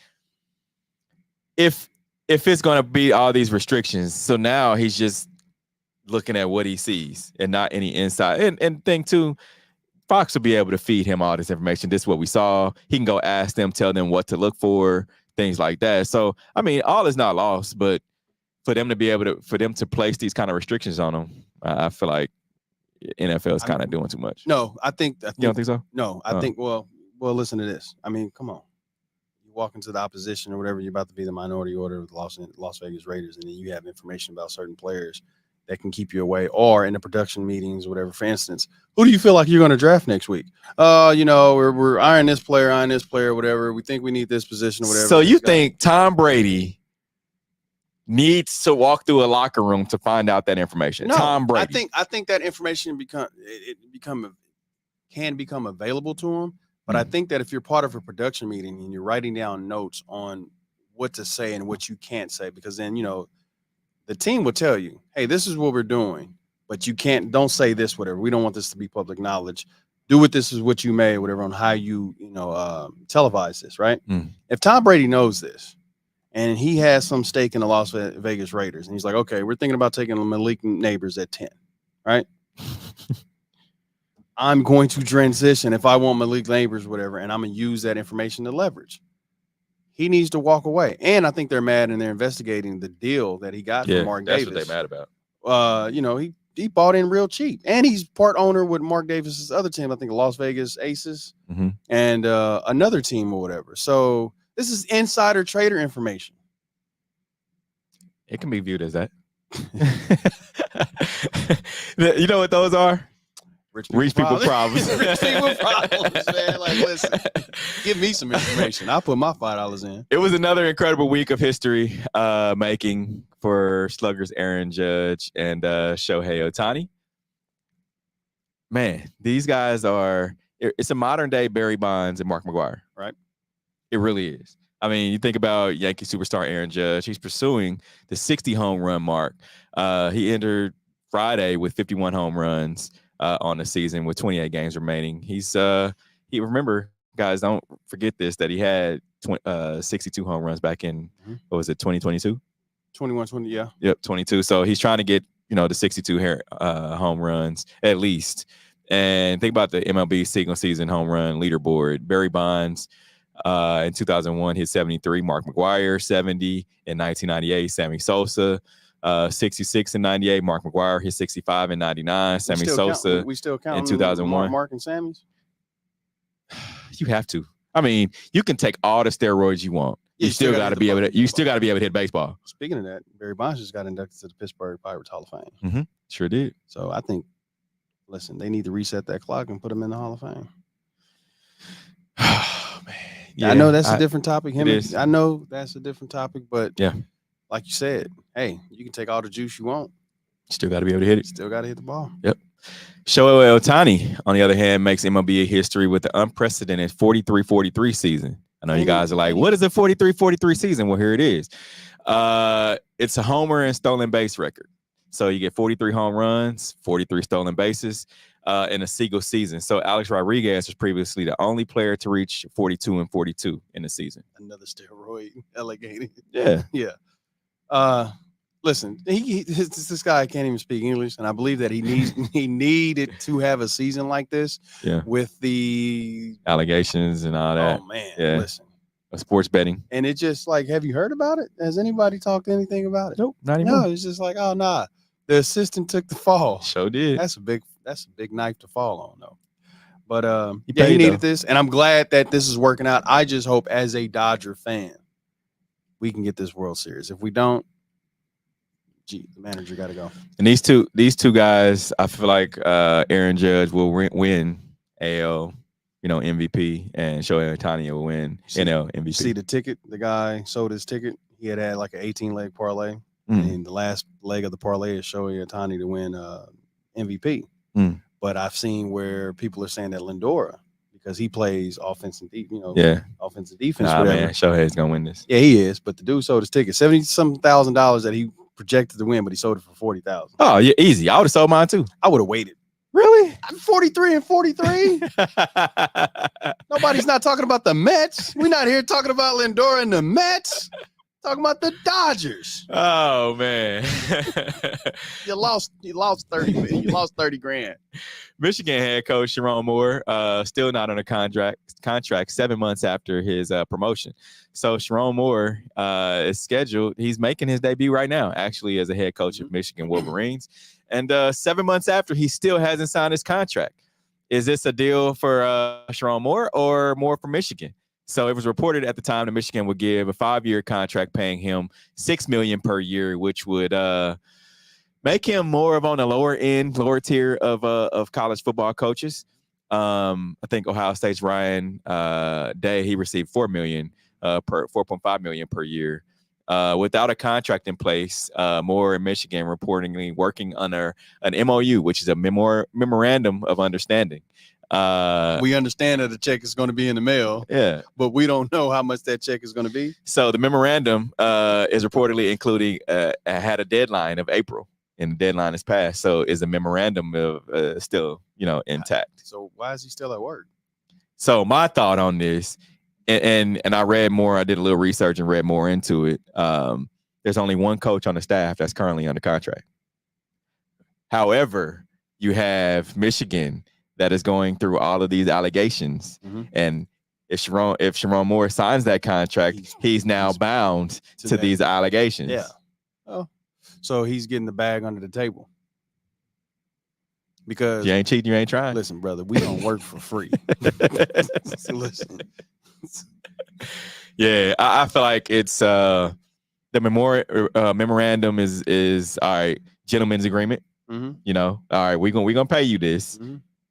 if it's going to be all these restrictions, so now he's just looking at what he sees and not any insight. And thing too, Fox will be able to feed him all this information. This is what we saw. He can go ask them, tell them what to look for, things like that. So, I mean, all is not lost, but for them to place these kind of restrictions on them, I feel like NFL is kind of doing too much. No, I think you don't think so? No, I think, well, listen to this. I mean, come on. You walk into the opposition or whatever, you're about to be the minority order of the Las Vegas Raiders, and then you have information about certain players that can keep you away, or in the production meetings, whatever. For instance, who do you feel like you're going to draft next week? We're eyeing this player, whatever. We think we need this position, whatever. So you think Tom Brady needs to walk through a locker room to find out that information? No, Tom Brady. I think that information can become available to him. But I think that if you're part of a production meeting and you're writing down notes on what to say and what you can't say, because then, the team will tell you, hey, this is what we're doing, but don't say this, whatever. We don't want this to be public knowledge. Do what this is what you made, whatever, on how you televise this, right? If Tom Brady knows this and he has some stake in the Las Vegas Raiders, and he's like, okay, we're thinking about taking Malik Neighbors at 10, right? I'm going to transition if I want Malik Neighbors, whatever, and I'm going to use that information to leverage. He needs to walk away. And I think they're mad and they're investigating the deal that he got from Mark Davis. That's what they're mad about. He bought in real cheap. And he's part owner with Mark Davis's other team, I think Las Vegas Aces, and another team or whatever. So this is insider trader information. It can be viewed as that. You know what those are? Rich people problems. Rich people problems, man. Like, listen, give me some information. I'll put my $5 in. It was another incredible week of history making for sluggers Aaron Judge and Shohei Ohtani. Man, these guys it's a modern day Barry Bonds and Mark McGwire. Right. It really is. I mean, you think about Yankee superstar Aaron Judge. He's pursuing the 60 home run mark. He entered Friday with 51 home runs on the season with 28 games remaining. Remember, guys, don't forget this, that he had 62 home runs back in, what was it, 2022? 21-20, yeah. Yep, 22. So he's trying to get, the 62 home runs at least. And think about the MLB single season home run leaderboard. Barry Bonds in 2001 hit 73. Mark McGwire 70 in 1998. Sammy Sosa 66 in 98. Mark McGwire hit 65 in 99. Sammy Sosa we still count in 2001. Mark and Sammy's? You have to. I mean, you can take all the steroids you want. You still got to be able to. You still got to be able to hit baseball. Speaking of that, Barry Bonds just got inducted to the Pittsburgh Pirates Hall of Fame. Sure did. So I think, listen, they need to reset that clock and put him in the Hall of Fame. Oh man, yeah, I know that's a different topic. I know that's a different topic, but yeah, like you said, hey, you can take all the juice you want. Still got to be able to hit it. Still got to hit the ball. Yep. Shohei Ohtani, on the other hand, makes MLB history with the unprecedented 43-43 season. I know you guys are like, what is a 43-43 season? Well, here it is. It's a homer and stolen base record. So you get 43 home runs, 43 stolen bases in a single season. So Alex Rodriguez was previously the only player to reach 42 and 42 in the season. Another steroid alligator. Yeah. Yeah. Listen, this guy can't even speak English, and I believe that he needed to have a season like this. Yeah. With the allegations and all that. Oh man, yeah. Listen. Sports betting. And it just like, have you heard about it? Has anybody talked anything about it? Nope, not anymore. No, it's just like, oh nah. The assistant took the fall. Sure did. That's a big knife to fall on, though. But he needed this, and I'm glad that this is working out. I just hope, as a Dodger fan, we can get this World Series. If we don't, the manager got to go. And these two guys, I feel like Aaron Judge will win AL, MVP, and Shohei Ohtani will win NL MVP. See the ticket? The guy sold his ticket. He had like an 18-leg parlay. And the last leg of the parlay is Shohei Ohtani to win MVP. But I've seen where people are saying that Lindora, because he plays offense and offensive defense. Nah, man, Shohei's gonna win this. Yeah, he is. But the dude sold his ticket, $70,000 that he projected to win, but he sold it for $40,000. Oh, yeah, easy. I would have sold mine too. I would have waited. Really? I'm 43 and 43. Nobody's not talking about the Mets. We're not here talking about Lindora and the Mets. Talking about the Dodgers. Oh man. You lost 30 million. You lost 30 grand. Michigan head coach Sharon Moore still not on a contract 7 months after his promotion. So Sharon Moore is scheduled. He's making his debut right now, actually, as a head coach of Michigan Wolverines. And 7 months after, he still hasn't signed his contract. Is this a deal for Sharon Moore or more for Michigan? So it was reported at the time that Michigan would give a 5-year contract paying him $6 million per year, which would make him more of on the lower tier of college football coaches. I think Ohio State's Ryan Day, he received $4.5 million per year. Without a contract in place, Moore in Michigan reportedly working under an MOU, which is a memorandum of understanding. We understand that the check is going to be in the mail. Yeah. But we don't know how much that check is going to be. So the memorandum is reportedly including had a deadline of April, and the deadline is passed. So is the memorandum of still, intact? So why is he still at work? So my thought on this, and I read more, I did a little research and read more into it. There's only one coach on the staff that's currently under contract. However, you have Michigan that is going through all of these allegations. And if Sharon Moore signs that contract, he's now bound to these allegations. Yeah. Oh, so he's getting the bag under the table. Because you ain't cheating, you ain't trying. Listen, brother, we don't work for free. Listen. Yeah, I feel like it's the memorandum is all right, gentleman's agreement. All right, we're gonna pay you this.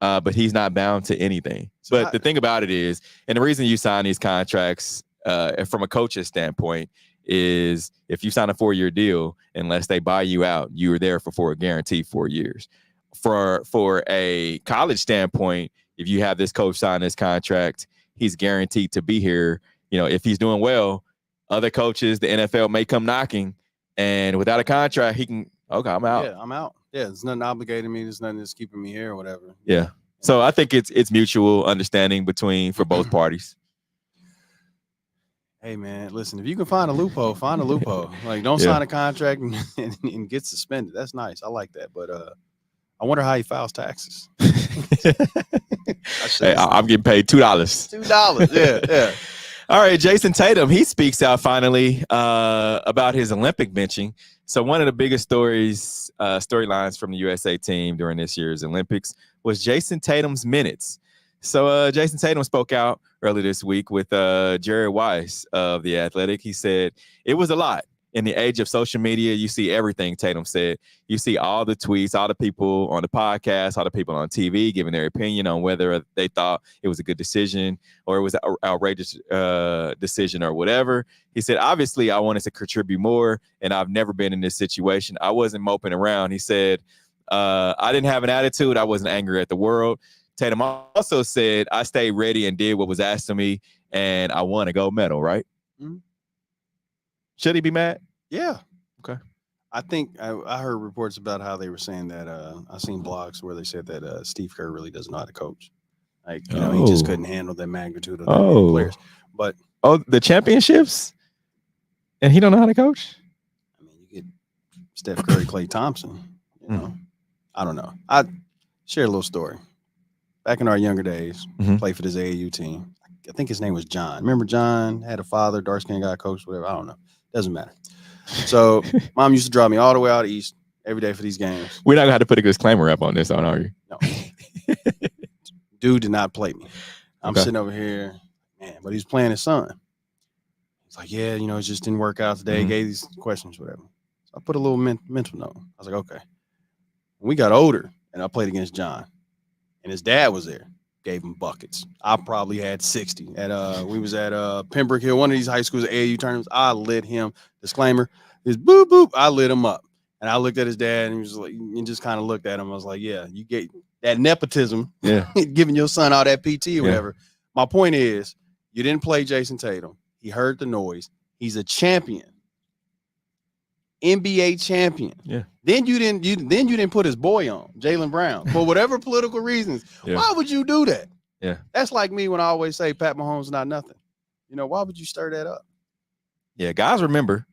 But he's not bound to anything. But the thing about it is, and the reason you sign these contracts from a coach's standpoint is if you sign a 4-year deal, unless they buy you out, you are there for guaranteed 4 years. For a college standpoint, if you have this coach sign this contract, he's guaranteed to be here. If he's doing well, other coaches, the NFL may come knocking, and without a contract, he can, okay, I'm out. Yeah, I'm out. Yeah, there's nothing obligating me. There's nothing that's keeping me here or whatever. Yeah. So I think it's mutual understanding for both parties. Hey, man, listen, if you can find a loophole, find a loophole. Like, don't sign a contract and get suspended. That's nice. I like that. But I wonder how he files taxes. Hey, I'm getting paid $2. $2. Yeah. All right, Jason Tatum, he speaks out finally about his Olympic benching. So one of the biggest storylines from the USA team during this year's Olympics was Jason Tatum's minutes. So Jason Tatum spoke out early this week with Jerry Weiss of The Athletic. He said, it was a lot. In the age of social media, you see everything, Tatum said. You see all the tweets, all the people on the podcast, all the people on TV giving their opinion on whether they thought it was a good decision or it was an outrageous decision or whatever. He said, obviously, I wanted to contribute more, and I've never been in this situation. I wasn't moping around. He said, I didn't have an attitude. I wasn't angry at the world. Tatum also said, I stayed ready and did what was asked of me, and I won a gold medal, right? Mm-hmm. Should he be mad? Yeah. Okay. I think I heard reports about how they were saying that I've seen blogs where they said that Steve Kerr really doesn't know how to coach. Like, he just couldn't handle the magnitude of the players. But the championships? And he don't know how to coach? I mean, you get Steph Curry, Klay Thompson. You know, I don't know. I share a little story. Back in our younger days, played for this AAU team. I think his name was John. Remember John had a father, dark-skinned guy, coach, whatever. I don't know. Doesn't matter. So mom used to drive me all the way out east every day for these games. We're not gonna have to put a disclaimer up on this, are you? No. Dude did not play me. I'm sitting over here, man, but he's playing his son. He's like, yeah, you know, it just didn't work out today. Gave these questions, whatever. So I put a little mental note. I was like, okay. When we got older and I played against John and his dad was there, gave him buckets. I probably had 60. We was at Pembroke Hill, one of these high schools AAU tournaments. I lit him. Disclaimer, his boop boop. I lit him up. And I looked at his dad and he was like, and just kind of looked at him. I was like, yeah, you get that nepotism, giving your son all that PT or whatever. My point is, you didn't play Jason Tatum. He heard the noise. He's a champion. NBA champion. Yeah. Then you didn't put his boy on, Jaylen Brown, for whatever political reasons. Why would you do that? Yeah. That's like me when I always say Pat Mahomes not nothing. You know, why would you stir that up? Yeah, guys remember.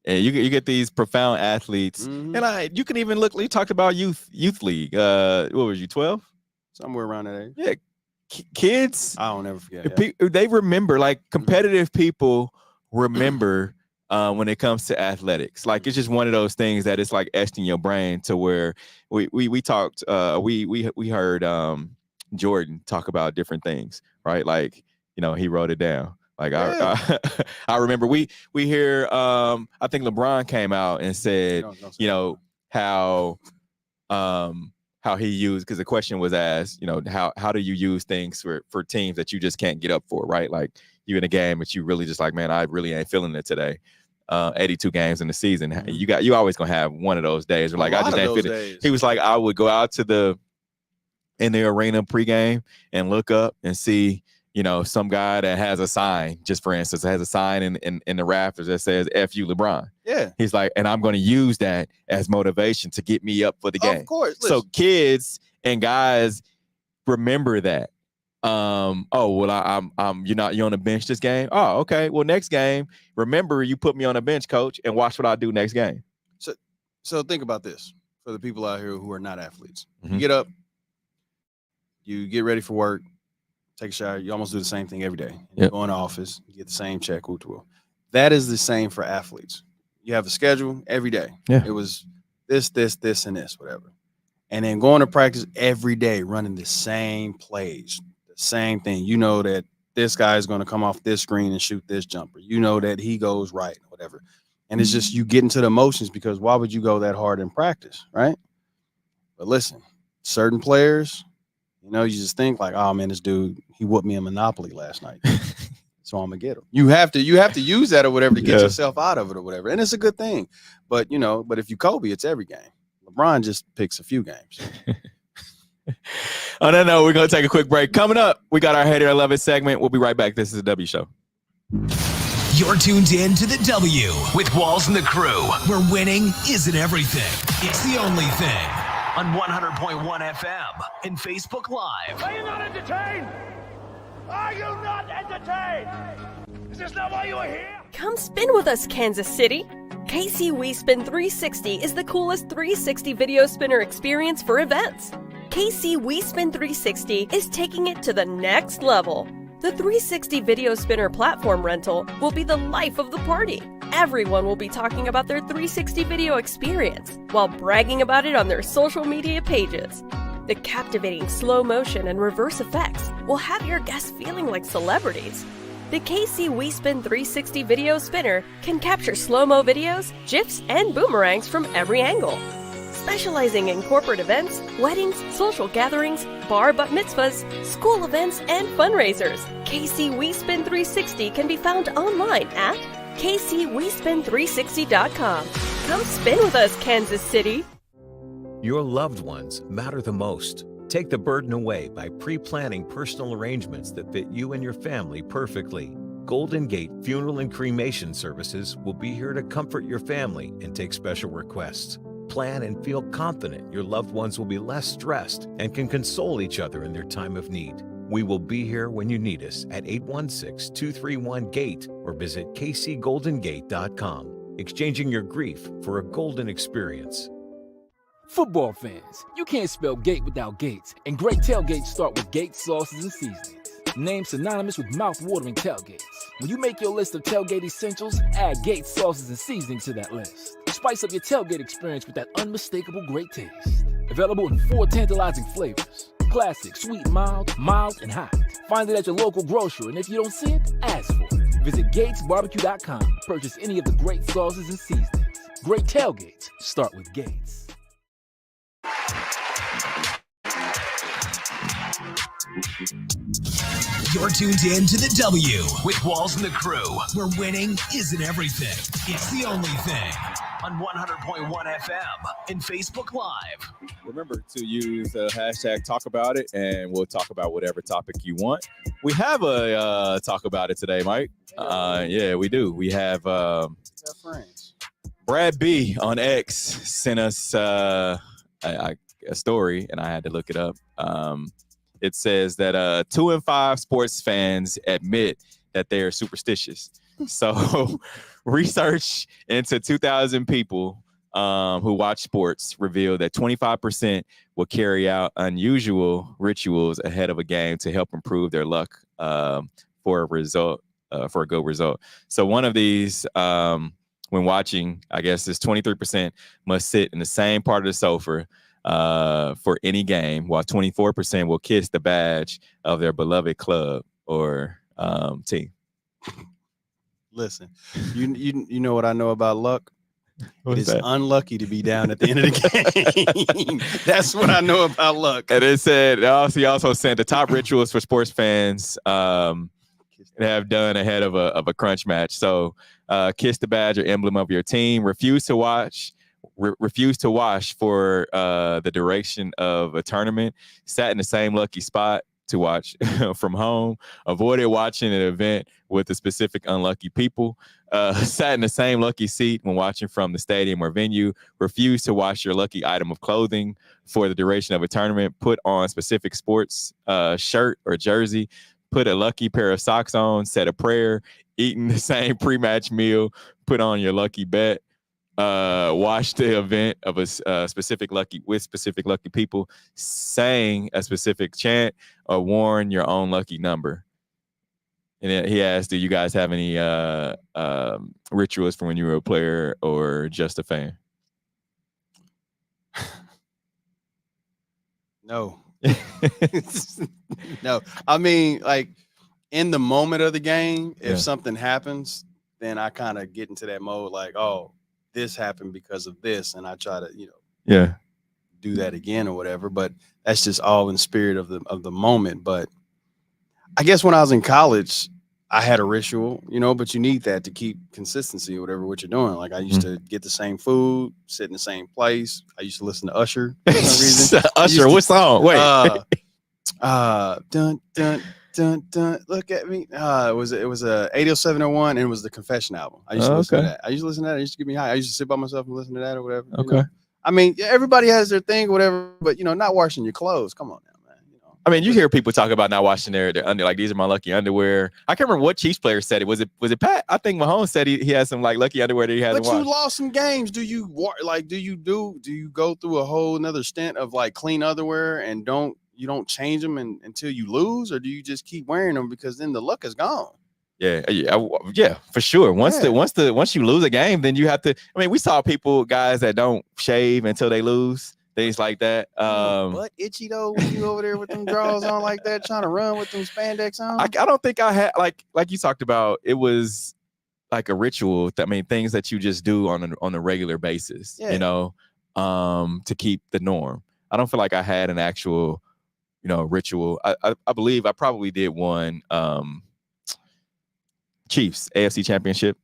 And you get these profound athletes. And you can even look, you talked about youth league. What was you, 12? Somewhere around that age. Yeah. Kids. I don't ever forget. They remember, like competitive people remember when it comes to athletics. Like it's just one of those things that it's like etched in your brain to where we talked, we heard Jordan talk about different things, right? Like, you know, he wrote it down. Like I remember we hear I think LeBron came out and said, you know, how he used, because the question was asked, you know, how do you use things for teams that you just can't get up for, right? Like you in a game but you really just like, man, I really ain't feeling it today. 82 games in the season. You always gonna have one of those days where like I just ain't feeling it. He was like, I would go out in the arena pregame and look up and see, you know, some guy that has a sign, just for instance, has a sign in the rafters that says F you LeBron. Yeah. He's like, and I'm going to use that as motivation to get me up for the game. Of course. So kids and guys remember that. Oh, well, you're on the bench this game. Oh, okay. Well, next game, remember you put me on the bench, coach, and watch what I do next game. So think about this for the people out here who are not athletes. You get up, you get ready for work, take a shower, you almost do the same thing every day. You go in the office, you get the same check. That is the same for athletes. You have a schedule every day. Yeah. It was this, and this, whatever. And then going to practice every day, running the same plays, the same thing. You know that this guy is going to come off this screen and shoot this jumper. You know that he goes right, whatever. And it's just you get into the emotions, because why would you go that hard in practice, right? But listen, certain players, you know, you just think like, oh man, this dude, he whooped me in Monopoly last night, so I'm gonna get him. You have to use that or whatever to get yourself out of it or whatever, and it's a good thing. But you know, if you Kobe, it's every game. LeBron just picks a few games. On that note, we're gonna take a quick break. Coming up, we got our Hater I Love It segment. We'll be right back. This is the W Show. You're tuned in to the W with Walls and the Crew, where winning isn't everything. It's the only thing. On 100.1 FM and Facebook Live. Are you not entertained? Are you not entertained? Is this not why you are here? Come spin with us, Kansas City. KC WeSpin 360 is the coolest 360 video spinner experience for events. KC WeSpin 360 is taking it to the next level. The 360 video spinner platform rental will be the life of the party. Everyone will be talking about their 360 video experience while bragging about it on their social media pages. The captivating slow motion and reverse effects will have your guests feeling like celebrities. The KC WeSpin 360 video spinner can capture slow-mo videos, GIFs, and boomerangs from every angle. Specializing in corporate events, weddings, social gatherings, bar bat mitzvahs, school events, and fundraisers, KC WeSpin 360 can be found online at kcwespin360.com. Come spin with us, Kansas City. Your loved ones matter the most. Take the burden away by pre-planning personal arrangements that fit you and your family perfectly. Golden Gate Funeral and Cremation Services will be here to comfort your family and take special requests. Plan and feel confident your loved ones will be less stressed and can console each other in their time of need. We will be here when you need us at 816-231-GATE or visit kcgoldengate.com. exchanging your grief for a golden experience. Football fans, you can't spell gate without Gates, and great tailgates start with Gates sauces and seasonings. Named synonymous with mouth-watering tailgates. When you make your list of tailgate essentials, add Gates sauces and seasonings to that list. Spice up your tailgate experience with that unmistakable great taste. Available in 4 tantalizing flavors. Classic, sweet, mild, and hot. Find it at your local grocer, and if you don't see it, ask for it. Visit GatesBarbecue.com to purchase any of the great sauces and seasonings. Great tailgates start with Gates. You're tuned in to the W with Walls and the Crew, where winning isn't everything. It's the only thing. On 100.1 FM and Facebook Live. Remember to use the hashtag Talk About It, and we'll talk about whatever topic you want. We have a Talk About It today, Mike. Yeah, we do. We have Brad B on X sent us a story, and I had to look it up. It says that 2 in 5 sports fans admit that they're superstitious. So research into 2,000 people who watch sports revealed that 25% will carry out unusual rituals ahead of a game to help improve their luck for a result, for a good result. So one of these, when watching, I guess is 23% must sit in the same part of the sofa for any game, while 24% will kiss the badge of their beloved club or team. Listen, you know what I know about luck? What's it is that? Unlucky to be down at the end of the game. That's what I know about luck. And it said, he also sent the top rituals for sports fans have done ahead of a crunch match. So kiss the badge or emblem of your team, refuse to wash for the duration of a tournament, sat in the same lucky spot to watch from home, avoided watching an event with the specific unlucky people, sat in the same lucky seat when watching from the stadium or venue, refused to wash your lucky item of clothing for the duration of a tournament, put on specific sports shirt or jersey, put a lucky pair of socks on, said a prayer, eaten the same pre-match meal, put on your lucky bet, watch the event of a specific lucky people, sang a specific chant, or worn your own lucky number. And then he asked, do you guys have any rituals from when you were a player or just a fan? No. No. I mean, like, in the moment of the game, if something happens, then I kind of get into that mode like, oh, this happened because of this, and I try to, do that again or whatever. But that's just all in the spirit of the moment. But I guess when I was in college, I had a ritual, but you need that to keep consistency or whatever what you're doing. Like I used to get the same food, sit in the same place. I used to listen to Usher for some reason. Usher, what song? Wait. Dun dun dun dun. Look at me. It was 80701, and it was the Confession album. I used to listen to that. I used to listen to that. It used to get me high. I used to sit by myself and listen to that or whatever. Okay. I mean, everybody has their thing, whatever, but not washing your clothes. Come on now, man. I mean, you hear people talk about not washing their under, like these are my lucky underwear. I can't remember what Chiefs player said it. Was it Pat? I think Mahomes said he had some like lucky underwear that he hasn't washed. But you lost some games. Do you go through a whole another stint of like clean underwear and you don't change them until you lose, or do you just keep wearing them because then the luck is gone? Yeah, for sure. Once you lose a game, then you have to. I mean, we saw guys that don't shave until they lose, things like that. Butt itchy though when you over there with them drawers on like that, trying to run with them spandex on. I don't think I had like you talked about. It was like a ritual. Things that you just do on a regular basis. To keep the norm. I don't feel like I had an actual, ritual. I believe I probably did one. Chiefs AFC Championship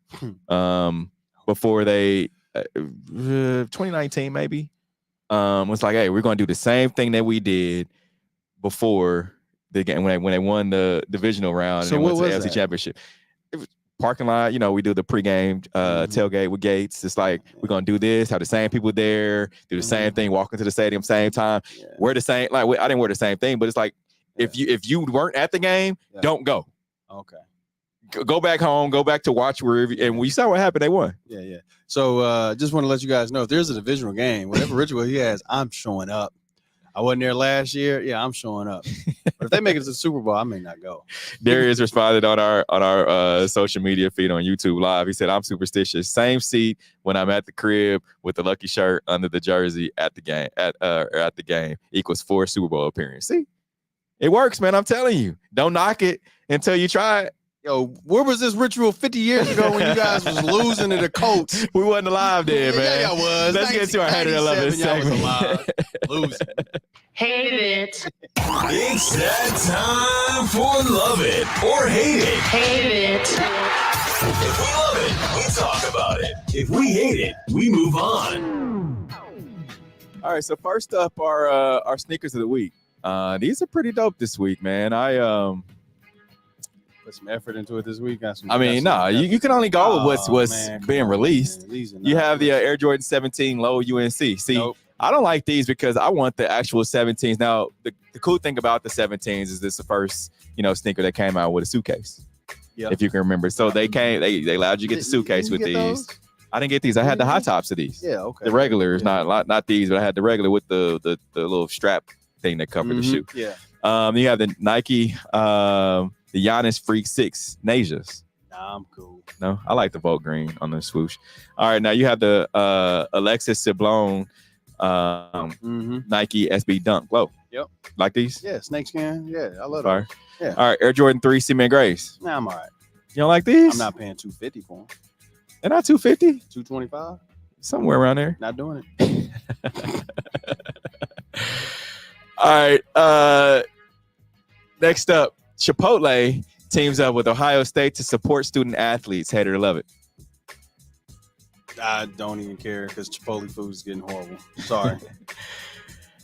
before they 2019 maybe was like, hey, we're gonna do the same thing that we did before the game when they won the divisional round. So and what went to was the AFC that? Championship? It was parking lot, we do the pregame tailgate with Gates. It's like we're gonna do this, have the same people there, do the same thing, walk into the stadium same time, wear the same. Like I didn't wear the same thing, but it's like if you weren't at the game, don't go. Okay. Go back home, go back to watch wherever, and we saw what happened. They won. Yeah. So just want to let you guys know, if there's a divisional game, whatever ritual he has, I'm showing up. I wasn't there last year. Yeah, I'm showing up. But if they make it to the Super Bowl, I may not go. Darius responded on our social media feed on YouTube Live. He said, "I'm superstitious. Same seat when I'm at the crib with the lucky shirt under the jersey at the game at the game equals 4 Super Bowl appearances." See, it works, man. I'm telling you. Don't knock it until you try it. Yo, where was this ritual 50 years ago when you guys was losing to the Colts? We wasn't alive then, man. Yeah, I was. Let's get to our Hated 11 segment. Losing. Hate it. It's that time for Love It or Hate It. Hate it. If we love it, we talk about it. If we hate it, we move on. All right, so first up our sneakers of the week. These are pretty dope this week, man. I put some effort into it this week. You can only go with what's being released. You have the Air Jordan 17 low UNC. See, nope. I don't like these because I want the actual 17s. Now, the cool thing about the 17s is this is the first, sneaker that came out with a suitcase. Yep. If you can remember. So they allowed you to get the suitcase with these. Those? I didn't get these. I had the high tops of these. Yeah, okay. The regulars, not these, but I had the regular with the little strap thing that covered the shoe. Yeah. You have the Nike the Giannis Freak 6 Najas. Nah, I'm cool. No, I like the Volt Green on the swoosh. All right, now you have the Alexis Sablon Nike SB Dunk Low. Yep. Like these? Yeah, snakeskin. Yeah, I love those. Yeah. All right, Air Jordan 3 Cement Grays. Nah, I'm all right. You don't like these? I'm not paying $250 for them. They're not $250? $225? Somewhere around there. Not doing it. All right. Next up, Chipotle teams up with Ohio State to support student athletes. Hate it or love it? I don't even care because Chipotle food is getting horrible. Sorry.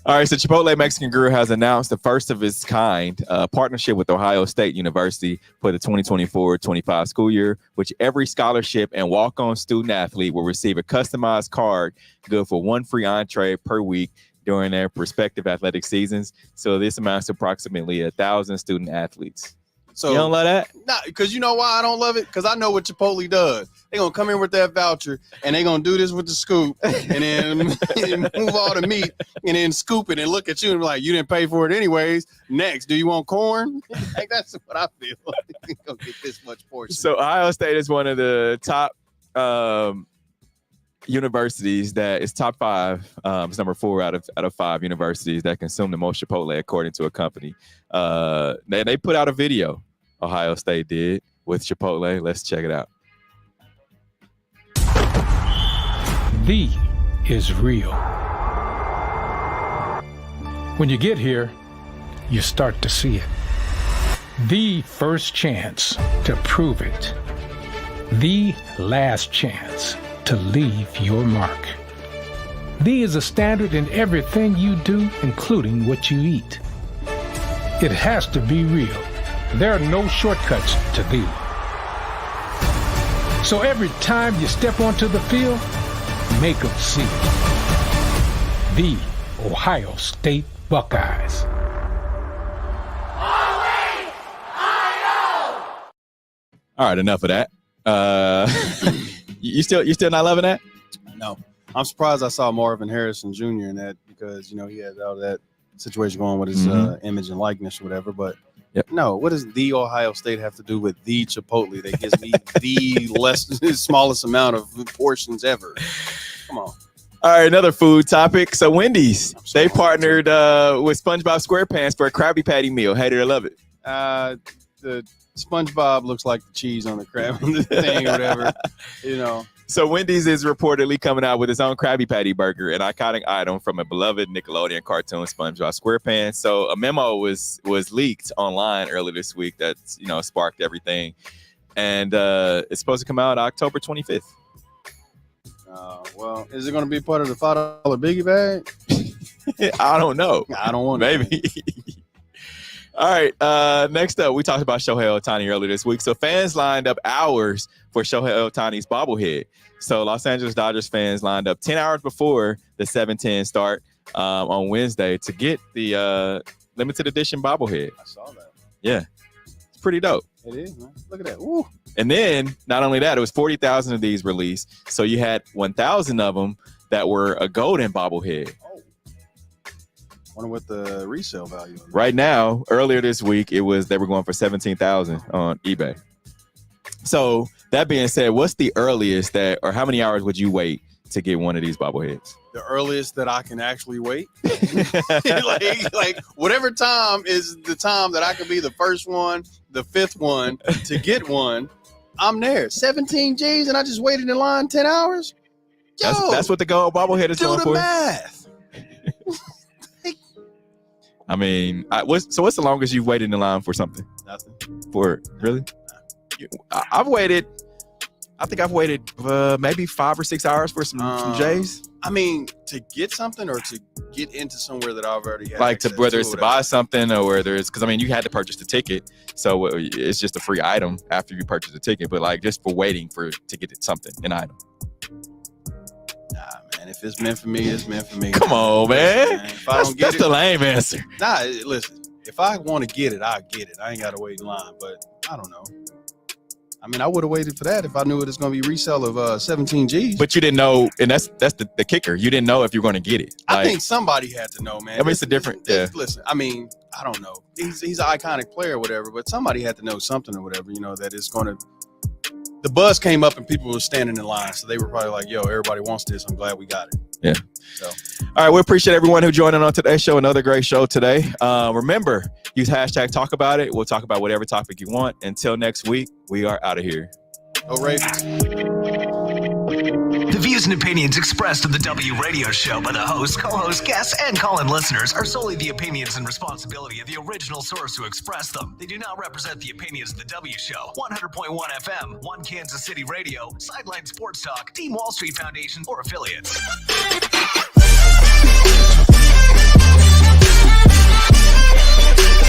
All right, so Chipotle Mexican Grill has announced the first of its kind partnership with Ohio State University for the 2024-25 school year, which every scholarship and walk-on student athlete will receive a customized card good for 1 free entree per week during their respective athletic seasons. So this amounts to approximately 1,000 student athletes. So you don't love that? Nah, because you know why I don't love it? Because I know what Chipotle does. They're going to come in with that voucher, and they're going to do this with the scoop, and then move all the meat, and then scoop it, and look at you and be like, you didn't pay for it anyways. Next, do you want corn? Like, that's what I feel. They're going to get this much portion. So Ohio State is one of the top universities that is top 5. It's number 4 out of 5 universities that consume the most Chipotle, according to a company. They put out a video, Ohio State did, with Chipotle. Let's check it out. The is real. When you get here, you start to see it. The first chance to prove it. The last chance to leave your mark. The is a standard in everything you do, including what you eat. It has to be real. There are no shortcuts to the. So every time you step onto the field, make them see it. The Ohio State Buckeyes. All right, enough of that. You still not loving that? No. I'm surprised I saw Marvin Harrison Jr. in that because, he had all that situation going with his image and likeness or whatever. But no, what does the Ohio State have to do with the Chipotle that gives me the smallest amount of portions ever? Come on. All right, another food topic. So Wendy's, they partnered with SpongeBob SquarePants for a Krabby Patty meal. Hate it or love it? The SpongeBob looks like the cheese on the crab thing or whatever, So Wendy's is reportedly coming out with its own Krabby Patty burger, an iconic item from a beloved Nickelodeon cartoon, SpongeBob SquarePants. So a memo was leaked online earlier this week that sparked everything, and it's supposed to come out October 25th. Well, is it going to be part of the $5 biggie bag? I don't know. I don't want maybe. All right. Next up, we talked about Shohei Ohtani earlier this week. So fans lined up hours for Shohei Ohtani's bobblehead. So Los Angeles Dodgers fans lined up 10 hours before the 7:10 start on Wednesday to get the limited edition bobblehead. I saw that. Yeah. pretty dope. It is, man. Look at that. Ooh. And then, not only that, it was 40,000 of these released. So you had 1,000 of them that were a golden bobblehead. Wonder what the resale value is. Right now, earlier this week, they were going for 17,000 on eBay. So that being said, what's the earliest or how many hours would you wait to get one of these bobbleheads? The earliest that I can actually wait. like whatever time is the time that I can be the first one, the fifth one to get one, I'm there. 17 G's and I just waited in line 10 hours? Yo, that's what the gold bobblehead is going for? Do the math. I mean, what's the longest you've waited in line for something? Nothing. Really? I've waited maybe 5 or 6 hours for some J's. I mean, to get something or to get into somewhere that I've already had. Like whether it's to buy something or whether it's because I mean you had to purchase the ticket, so it's just a free item after you purchase the ticket. But like just for waiting to get something, an item. Nah, man. If it's meant for me, it's meant for me. Come on, man. If I don't get that's the lame answer. Nah, listen. If I want to get it, I get it. I ain't got to wait in line. But I don't know. I mean, I would have waited for that if I knew it was going to be resale of 17 G's. But you didn't know, and that's the kicker. You didn't know if you were going to get it. I think somebody had to know, man. I mean, it's a different. Listen, I mean, I don't know. He's an iconic player or whatever, but somebody had to know something or whatever, that it's going to. The buzz came up and people were standing in line, so they were probably like, yo, everybody wants this. I'm glad we got it. Yeah. So. All right. We appreciate everyone who joined in on today's show. Another great show today. Remember, use hashtag talk about it. We'll talk about whatever topic you want. Until next week, we are out of here. Go Ravens. The views and opinions expressed on the W Radio Show by the host, co-host, guests, and call-in listeners are solely the opinions and responsibility of the original source who expressed them. They do not represent the opinions of the W Show, 100.1 FM, 1 Kansas City Radio, Sideline Sports Talk, Team Wall Street Foundation, or affiliates.